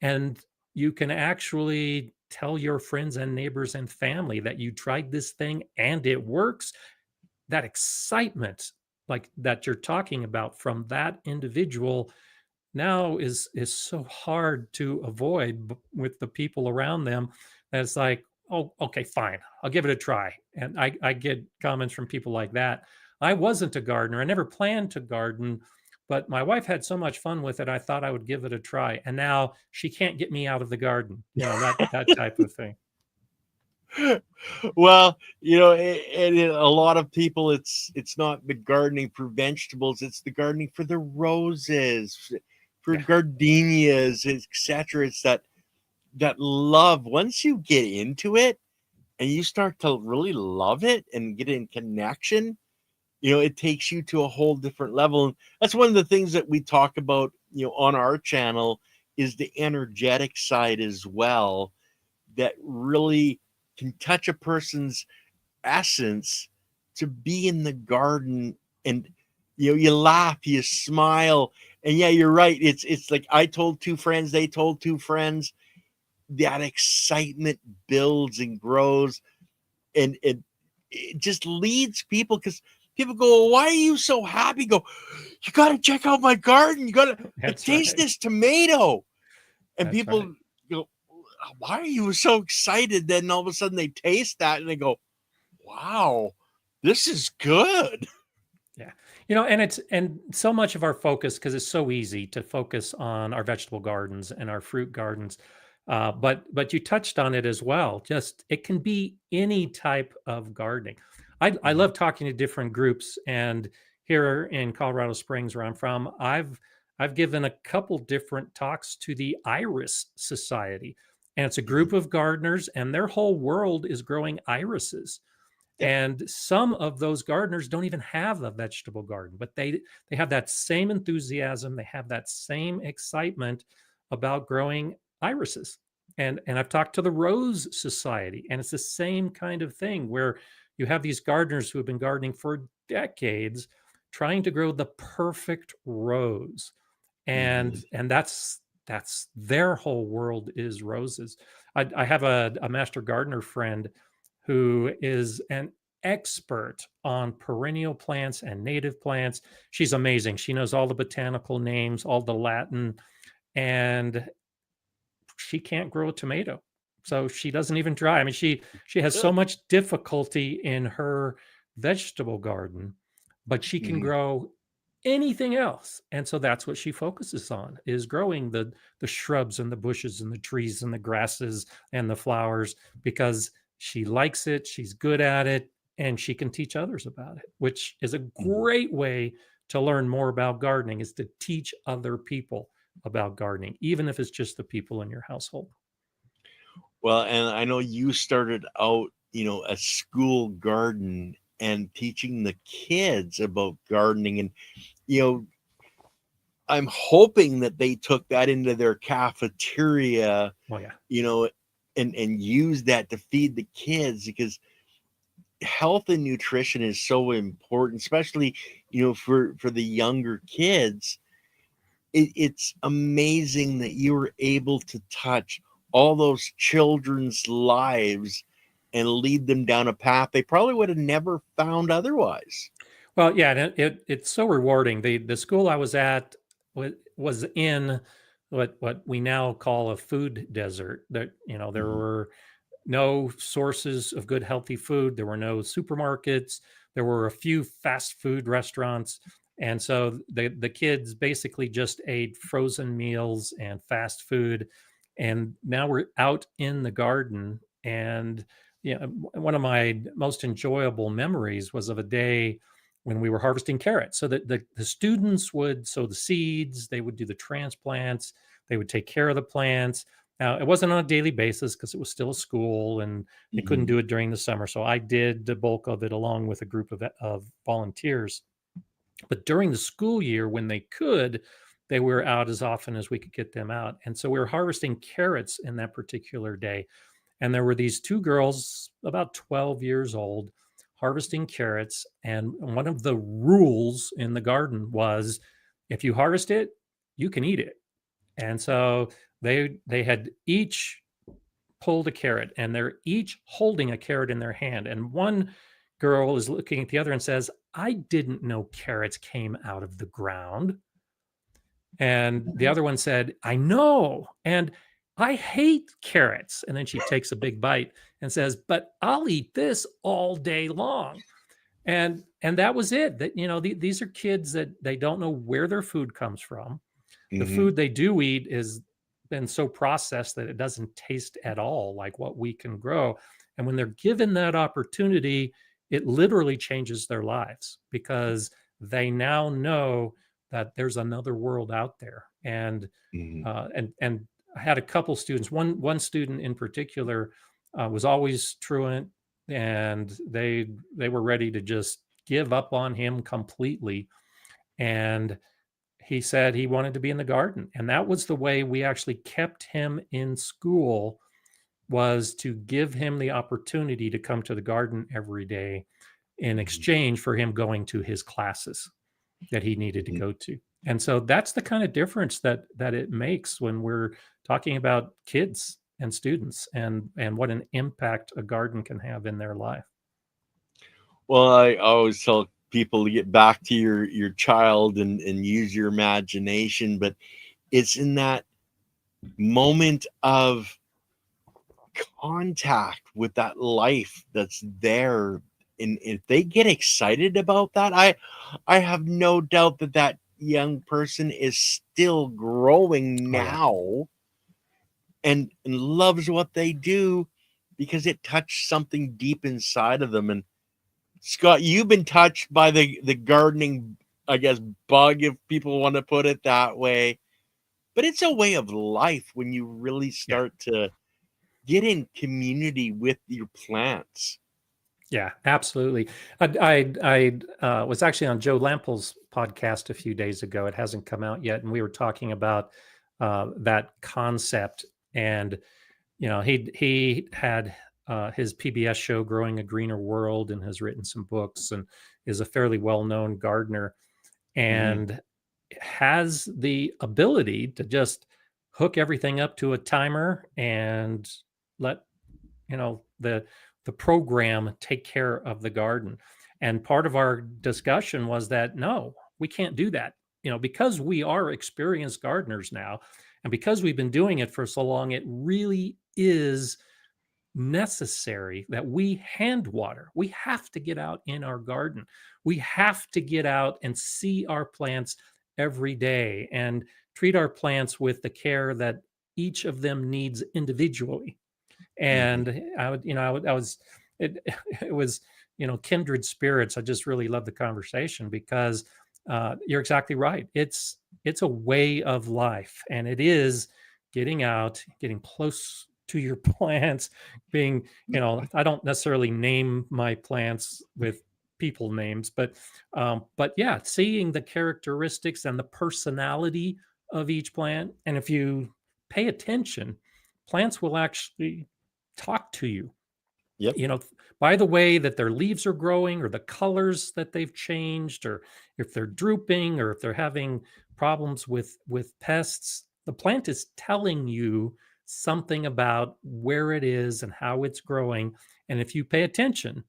And you can actually tell your friends and neighbors and family that you tried this thing and it works. That excitement, like that you're talking about from that individual, now is so hard to avoid with the people around them. That it's like, oh, okay, fine, I'll give it a try. And I get comments from people like that. I wasn't a gardener, I never planned to garden, but my wife had so much fun with it, I thought I would give it a try, and now she can't get me out of the garden, that type of thing. Well, and a lot of people, it's not the gardening for vegetables, it's the gardening for the roses, for Yeah, gardenias, etc. It's that love. Once you get into it and you start to really love it and get in connection, it takes you to a whole different level. And that's one of the things that we talk about, on our channel, is the energetic side as well, that really can touch a person's essence to be in the garden. And you laugh, you smile, and yeah, you're right, it's like, I told two friends, they told two friends, that excitement builds and grows, and it just leads people, because people go, "Why are you so happy?" Go, "You got to check out my garden. You got to, like, that's taste right. this tomato." And That's right. people go, "Why are you so excited?" Then all of a sudden they taste that and they go, "Wow, this is good." Yeah. And so much of our focus, because it's so easy to focus on our vegetable gardens and our fruit gardens. But you touched on it as well. Just it can be any type of gardening. I Mhm. love talking to different groups. And here in Colorado Springs, where I'm from, I've given a couple different talks to the Iris Society. And it's a Mhm. group of gardeners, and their whole world is growing irises. Yep. And some of those gardeners don't even have a vegetable garden, but they have that same enthusiasm, they have that same excitement about growing irises. And I've talked to the Rose Society, and it's the same kind of thing, where you have these gardeners who have been gardening for decades trying to grow the perfect rose. Mhm. And that's their whole world is roses. I have a master gardener friend who is an expert on perennial plants and native plants. She's amazing. She knows all the botanical names, all the Latin, and she can't grow a tomato. So she doesn't even try. I mean, she has so Really? much difficulty in her vegetable garden, but she can Mhm. grow anything else. And so that's what she focuses on, is growing the shrubs and the bushes and the trees and the grasses and the flowers, because she likes it, she's good at it, and she can teach others about it, which is a Mhm. great way to learn more about gardening, is to teach other people about gardening, even if it's just the people in your household. Well, and I know you started out, a school garden and teaching the kids about gardening, and you know, I'm hoping that they took that into their cafeteria, Oh yeah. you know, and use that to feed the kids, because health and nutrition is so important, especially, for the younger kids. It's amazing that you were able to touch all those children's lives and lead them down a path they probably would have never found otherwise. Well, yeah, and it's so rewarding. The school I was at was in what we now call a food desert. That there Mhm. were no sources of good healthy food. There were no supermarkets. There were a few fast food restaurants. And so the kids basically just ate frozen meals and fast food. And now we're out in the garden. And one of my most enjoyable memories was of a day when we were harvesting carrots. So that the students would sow the seeds, they would do the transplants, they would take care of the plants. Now, it wasn't on a daily basis because it was still a school and they couldn't Mhm. do it during the summer. So I did the bulk of it along with a group of volunteers. But during the school year, when they could, they were out as often as we could get them out. And so we were harvesting carrots in that particular day. And there were these two girls, about 12 years old, harvesting carrots. And one of the rules in the garden was if you harvest it, you can eat it. And so they had each pulled a carrot and they're each holding a carrot in their hand. And one girl is looking at the other and says, I didn't know carrots came out of the ground. And the other one said, I know. And I hate carrots. And then she takes a big bite and says, but I'll eat this all day long. And that was it. That these are kids that they don't know where their food comes from. The Mhm. food they do eat is been so processed that it doesn't taste at all like what we can grow. And when they're given that opportunity, it literally changes their lives because they now know that there's another world out there. Mhm. And I had a couple students. One student in particular was always truant, and they were ready to just give up on him completely. And he said he wanted to be in the garden, and that was the way we actually kept him in school, was to give him the opportunity to come to the garden every day in Mhm. exchange for him going to his classes that he needed to Mhm. go to. And so that's the kind of difference that it makes when we're talking about kids and students and what an impact a garden can have in their life. Well, I always tell people to get back to your child and use your imagination, but it's in that moment of contact with that life that's there, and if they get excited about that, I have no doubt that that young person is still growing Oh yeah. now and loves what they do because it touched something deep inside of them. And Scott, you've been touched by the gardening, I guess, bug, if people want to put it that way. But it's a way of life when you really Yeah. start to get in community with your plants. Yeah, absolutely. I was actually on Joe Lample's podcast a few days ago. It hasn't come out yet, and we were talking about that concept. And he had his PBS show, Growing a Greener World, and has written some books and is a fairly well known gardener Mhm, and has the ability to just hook everything up to a timer and let the program take care of the garden. And part of our discussion was that no, we can't do that, because we are experienced gardeners now, and because we've been doing it for so long, it really is necessary that we hand water. We have to get out in our garden. We have to get out and see our plants every day and treat our plants with the care that each of them needs individually. mhm. And I was, it, it was, kindred spirits. I just really love the conversation because you're exactly right. It's a way of life, and it is getting out, getting close to your plants, being, I don't necessarily name my plants with people names, but yeah, seeing the characteristics and the personality of each plant. And if you pay attention, plants will actually talk to you, Yep. you know, by the way that their leaves are growing or the colors that they've changed, or if they're drooping or if they're having problems with pests. The plant is telling you something about where it is and how it's growing. And if you pay attention,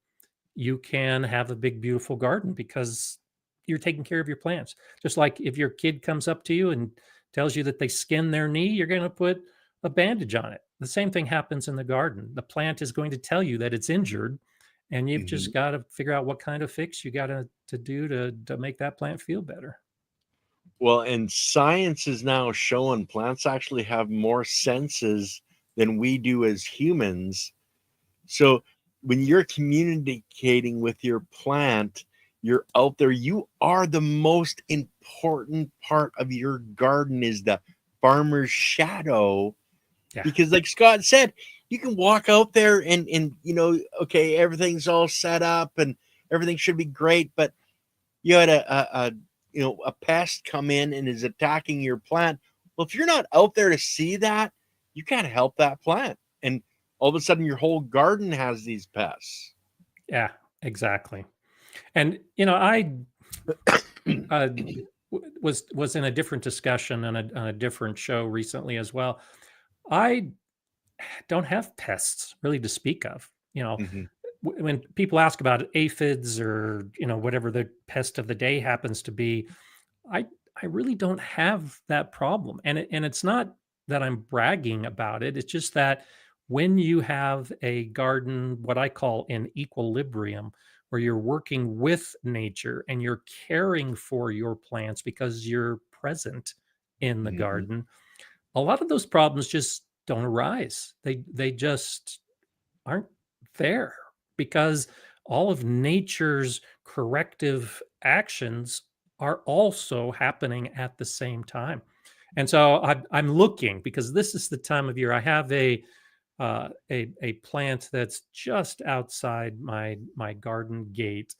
you can have a big beautiful garden because you're taking care of your plants. Just like if your kid comes up to you and tells you that they skinned their knee, you're going to put a bandage on it. The same thing happens in the garden. The plant is going to tell you that it's injured, and you've Mhm. just got to figure out what kind of fix you got to do to make that plant feel better. Well, and science is now showing plants actually have more senses than we do as humans. So when you're communicating with your plant, you're out there, you are the most important part of your garden is the farmer's shadow. Yeah. Because like Scott said, you can walk out there and okay, everything's all set up and everything should be great, but you had a pest come in and is attacking your plant. Well, if you're not out there to see that, you can't help that plant. And all of a sudden your whole garden has these pests. Yeah, exactly. And I uh, was in a different discussion on a different show recently as well. I don't have pests really to speak of. Mhm, When people ask about aphids or whatever the pest of the day happens to be, I I really don't have that problem, and it's not that I'm bragging about it. It's just that when you have a garden, what I call in equilibrium, where you're working with nature and you're caring for your plants because you're present in the mhm, garden, a lot of those problems just don't arise. They just aren't there because all of nature's corrective actions are also happening at the same time. And so I'm looking because this is the time of year. I have a plant that's just outside my garden gate,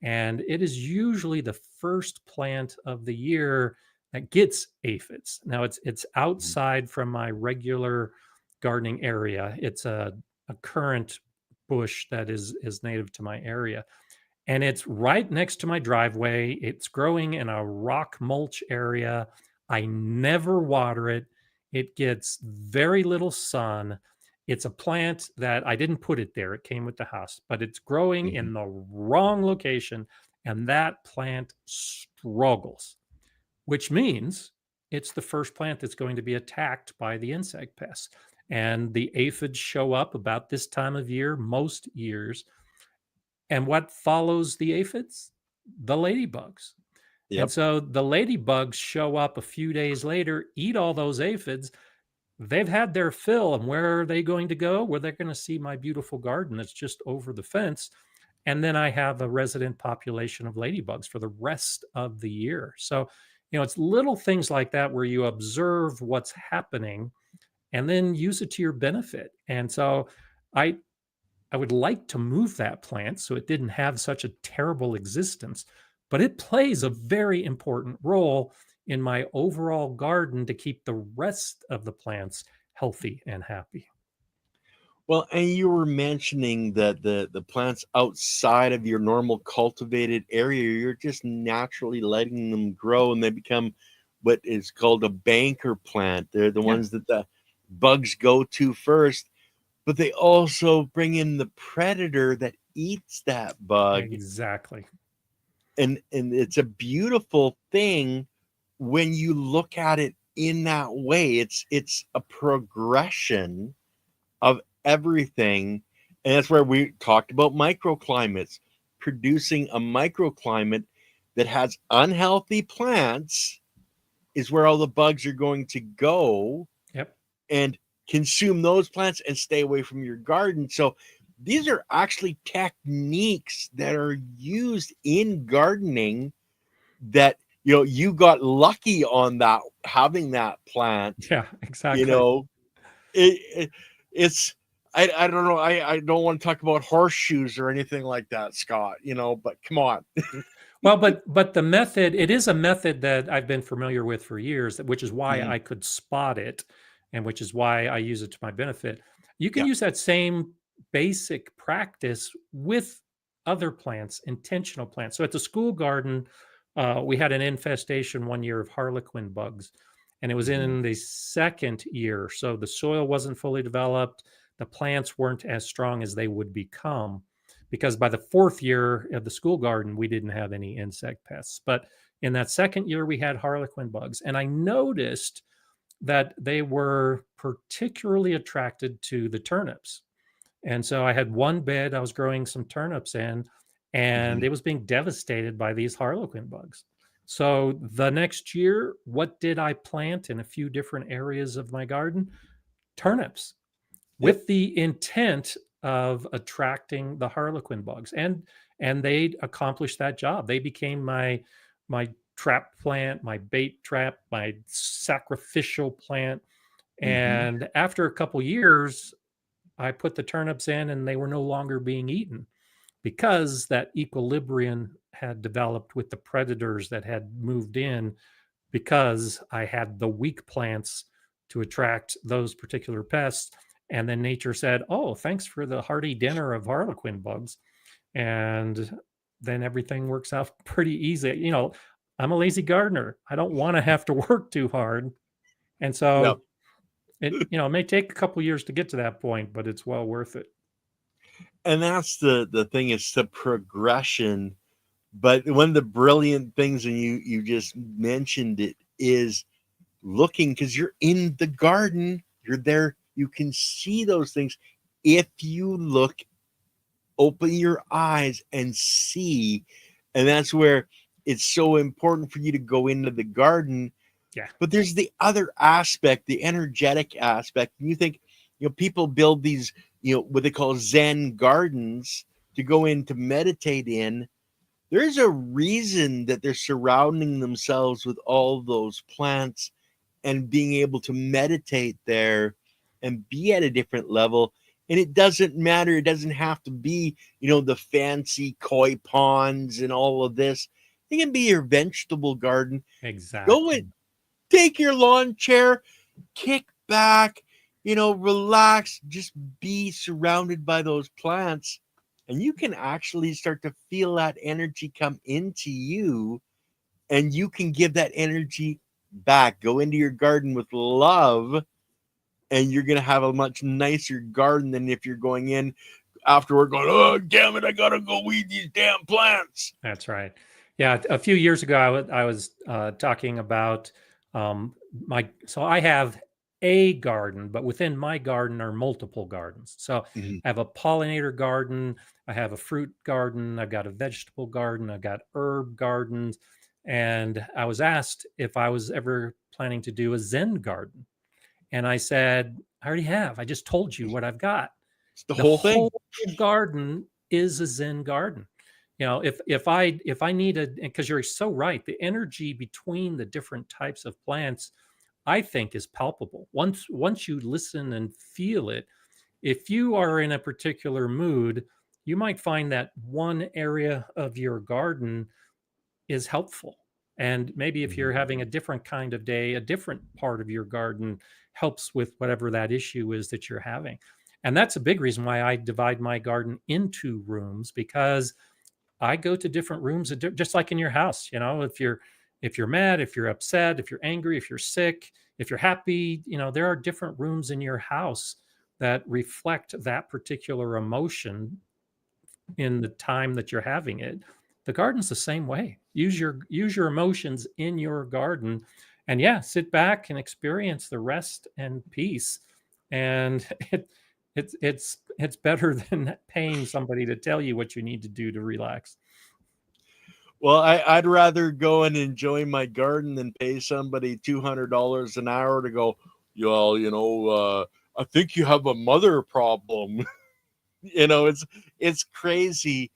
and it is usually the first plant of the year that gets aphids. Now it's mhm, outside from my regular gardening area. It's a current bush that is native to my area, and it's right next to my driveway. It's growing in a rock mulch area. I never water it. It gets very little sun. It's a plant that I didn't put it there. It came with the house, but it's growing mhm. in the wrong location. And that plant struggles, which means it's the first plant that's going to be attacked by the insect pests. And the aphids show up about this time of year, most years. And what follows the aphids? The ladybugs. And Yep. so the ladybugs show up a few days later, eat all those aphids. They've had their fill. And where are they going to go? Where they're going to see my beautiful garden that's just over the fence. And then I have a resident population of ladybugs for the rest of the year. So, it's little things like that where you observe what's happening and then use it to your benefit. And so I I would like to move that plant so it didn't have such a terrible existence, but it plays a very important role in my overall garden to keep the rest of the plants healthy and happy. Well, and you were mentioning that the plants outside of your normal cultivated area, you're just naturally letting them grow and they become what is called a banker plant. They're the Yeah, ones that the bugs go to first, but they also bring in the predator that eats that bug. exactly. And it's a beautiful thing when you look at it in that way. It's a progression of everything. And that's where we talked about microclimates, producing a microclimate that has unhealthy plants is where all the bugs are going to go Yep. and consume those plants and stay away from your garden. So these are actually techniques that are used in gardening that you got lucky on that having that plant. Yeah, you exactly. know it it's I don't know. I don't want to talk about horseshoes or anything like that, Scott, but come on. Well, but the method, it is a method that I've been familiar with for years, which is why Mhm. I could spot it and which is why I use it to my benefit. You can Yeah. use that same basic practice with other plants, intentional plants. So at the school garden, we had an infestation one year of harlequin bugs, and it was Mhm. in the second year. So the soil wasn't fully developed, the plants weren't as strong as they would become because by the fourth year of the school garden, we didn't have any insect pests. But in that second year, we had harlequin bugs. And I noticed that they were particularly attracted to the turnips. And so I had one bed I was growing some turnips in, and Mhm. it was being devastated by these harlequin bugs. So the next year, what did I plant in a few different areas of my garden? Turnips, Yep. with the intent of attracting the harlequin bugs, and they accomplished that job. They became my trap plant, my bait trap, my sacrificial plant. Mhm. And after a couple years, I put the turnips in and they were no longer being eaten because that equilibrium had developed with the predators that had moved in, because I had the weak plants to attract those particular pests. And then nature said, "Oh, thanks for the hearty dinner of harlequin bugs." And then everything works out pretty easy. I'm a lazy gardener. I don't want to have to work too hard. And Yep. so it may take a couple years to get to that point, but it's well worth it. And that's the thing, it's the progression. But one of the brilliant things, and you just mentioned it, is looking, because you're in the garden, you're there, you can see those things. If you look, open your eyes and see. And that's where it's so important for you to go into the garden. Yeah, But there's the other aspect, the energetic aspect. And you think, people build these, what they call Zen gardens to go in to meditate in. There's a reason that they're surrounding themselves with all those plants and being able to meditate there and be at a different level. And it doesn't matter. It doesn't have to be, the fancy koi ponds and all of this. It can be your vegetable garden. Go exactly. in, take your lawn chair, kick back, relax, just be surrounded by those plants. And you can actually start to feel that energy come into you, and you can give that energy back. Go into your garden with love, and you're going to have a much nicer garden than if you're going in afterward going, oh, damn it, I got to go weed these damn plants. That's right. Yeah, a few years ago, I was talking about so I have a garden, but within my garden are multiple gardens. So Mhm. I have a pollinator garden, I have a fruit garden, I've got a vegetable garden, I've got herb gardens, and I was asked if I was ever planning to do a Zen garden, and I said, I already have. I just told you what I've got. It's the The whole thing. whole garden is a Zen garden. If I need a, because you're so right, the energy between the different types of plants, I think, is palpable. Once you listen and feel it, if you are in a particular mood, you might find that one area of your garden is helpful. And maybe if Mhm. you're having a different kind of day, a different part of your garden helps with whatever that issue is that you're having. And that's a big reason why I divide my garden into rooms, because I go to different rooms, just like in your house. If you're mad, if you're upset, if you're angry, if you're sick, if you're happy, there are different rooms in your house that reflect that particular emotion in the time that you're having it. The garden's the same way. Use your emotions in your garden, and yeah, sit back and experience the rest and peace. And it's better than paying somebody to tell you what you need to do to relax. Well, I'd rather go and enjoy my garden than pay somebody $200 an hour to go, well, I think you have a mother problem. It's crazy.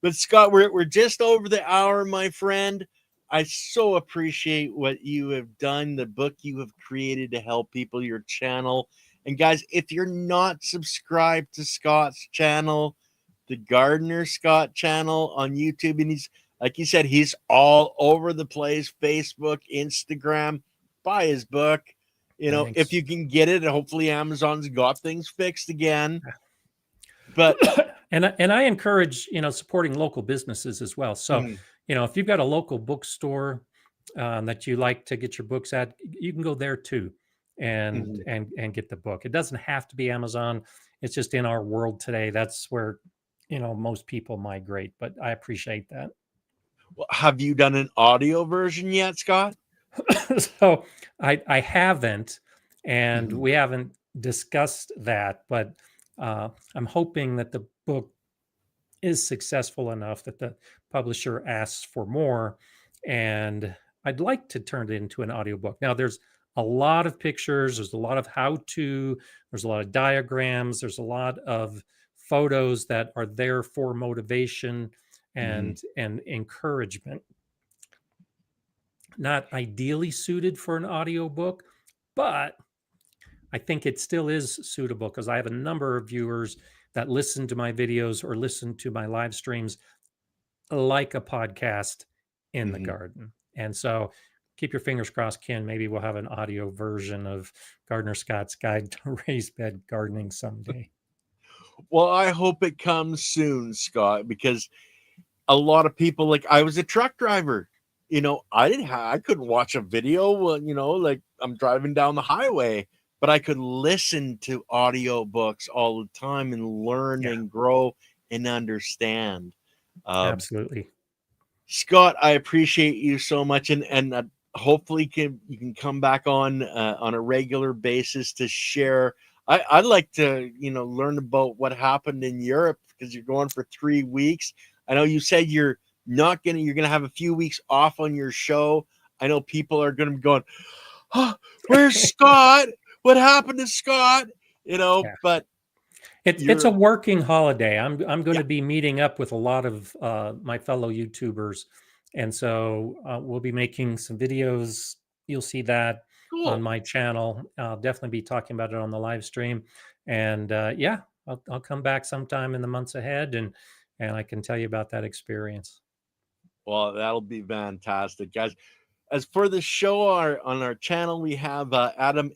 But Scott, we're just over the hour, my friend. I so appreciate what you have done, the book you have created to help people, your channel. And guys, if you're not subscribed to Scott's channel, the Gardener Scott channel on YouTube, and he's, like you said, he's all over the place, Facebook, Instagram. Buy his book. If Thanks. you can get it, hopefully Amazon's got things fixed again. But And I encourage supporting local businesses as well. So mm, if you've got a local bookstore that you like to get your books at, you can go there too, and mhm. and get the book. It doesn't have to be Amazon. It's just in our world today, that's where most people migrate. But I appreciate that. Well, have you done an audio version yet, Scott? So I haven't, and Mhm. we haven't discussed that, but I'm hoping that the book is successful enough that the publisher asks for more, and I'd like to turn it into an audiobook. Now, there's a lot of pictures, there's a lot of how to, there's a lot of diagrams, there's a lot of photos that are there for motivation Mhm. and encouragement. Not ideally suited for an audiobook, but I think it still is suitable because I have a number of viewers that listen to my videos or listen to my live streams like a podcast in the Mhm. garden. And so keep your fingers crossed, Ken. Maybe we'll have an audio version of Gardener Scott's Guide to Raised Bed Gardening someday. Well, I hope it comes soon, Scott, because a lot of people, like, I was a truck driver. I couldn't watch a video, like I'm driving down the highway, but I could listen to audiobooks all the time and learn Yeah, and grow and understand. Um, absolutely. Scott, I appreciate you so much, and hopefully you can come back on a regular basis to share. I'd like to learn about what happened in Europe because you're going for 3 weeks. I know you said you're gonna have a few weeks off on your show. I know people are gonna be going, oh, where's Scott? What happened to Scott? Yeah. But It's a you're working holiday. I'm going yeah, to be meeting up with a lot of my fellow YouTubers, and so we'll be making some videos. You'll see that on cool. my channel. I'll definitely be talking about it on the live stream, and yeah, I'll come back sometime in the months ahead, and I can tell you about that experience. Well, that'll be fantastic, guys. As for the show, on our channel, we have Adam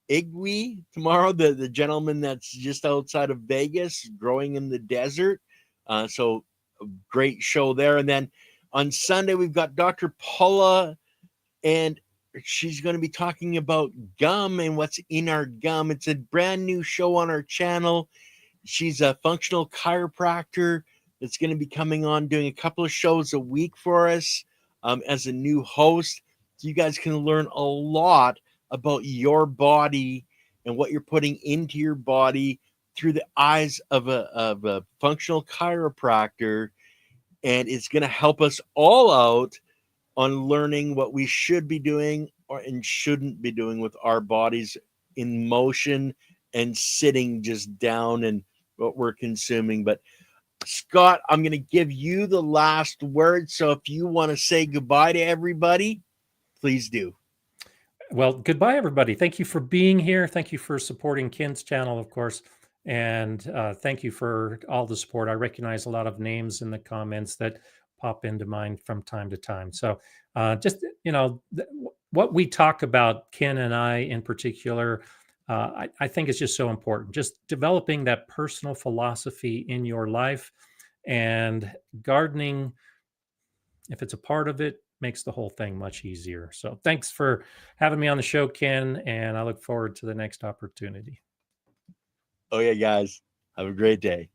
Igwe tomorrow, the gentleman that's just outside of Vegas, growing in the desert. So a great show there. And then on Sunday, we've got Dr. Paula, and she's going to be talking about gum and what's in our gum. It's a brand new show on our channel. She's a functional chiropractor that's going to be coming on doing a couple of shows a week for us as a new host. So you guys can learn a lot about your body and what you're putting into your body through the eyes of a functional chiropractor. And it's going to help us all out on learning what we should be doing and shouldn't be doing with our bodies in motion and sitting just down and what we're consuming. But Scott, I'm going to give you the last word. So if you want to say goodbye to everybody, please do. Well, goodbye, everybody. Thank you for being here. Thank you for supporting Ken's channel, of course. And thank you for all the support. I recognize a lot of names in the comments that pop into mind from time to time. So just, what we talk about, Ken and I in particular, I think is just so important. Just developing that personal philosophy in your life, and gardening, if it's a part of it, makes the whole thing much easier. So thanks for having me on the show, Ken, and I look forward to the next opportunity. Oh, yeah, guys. Have a great day.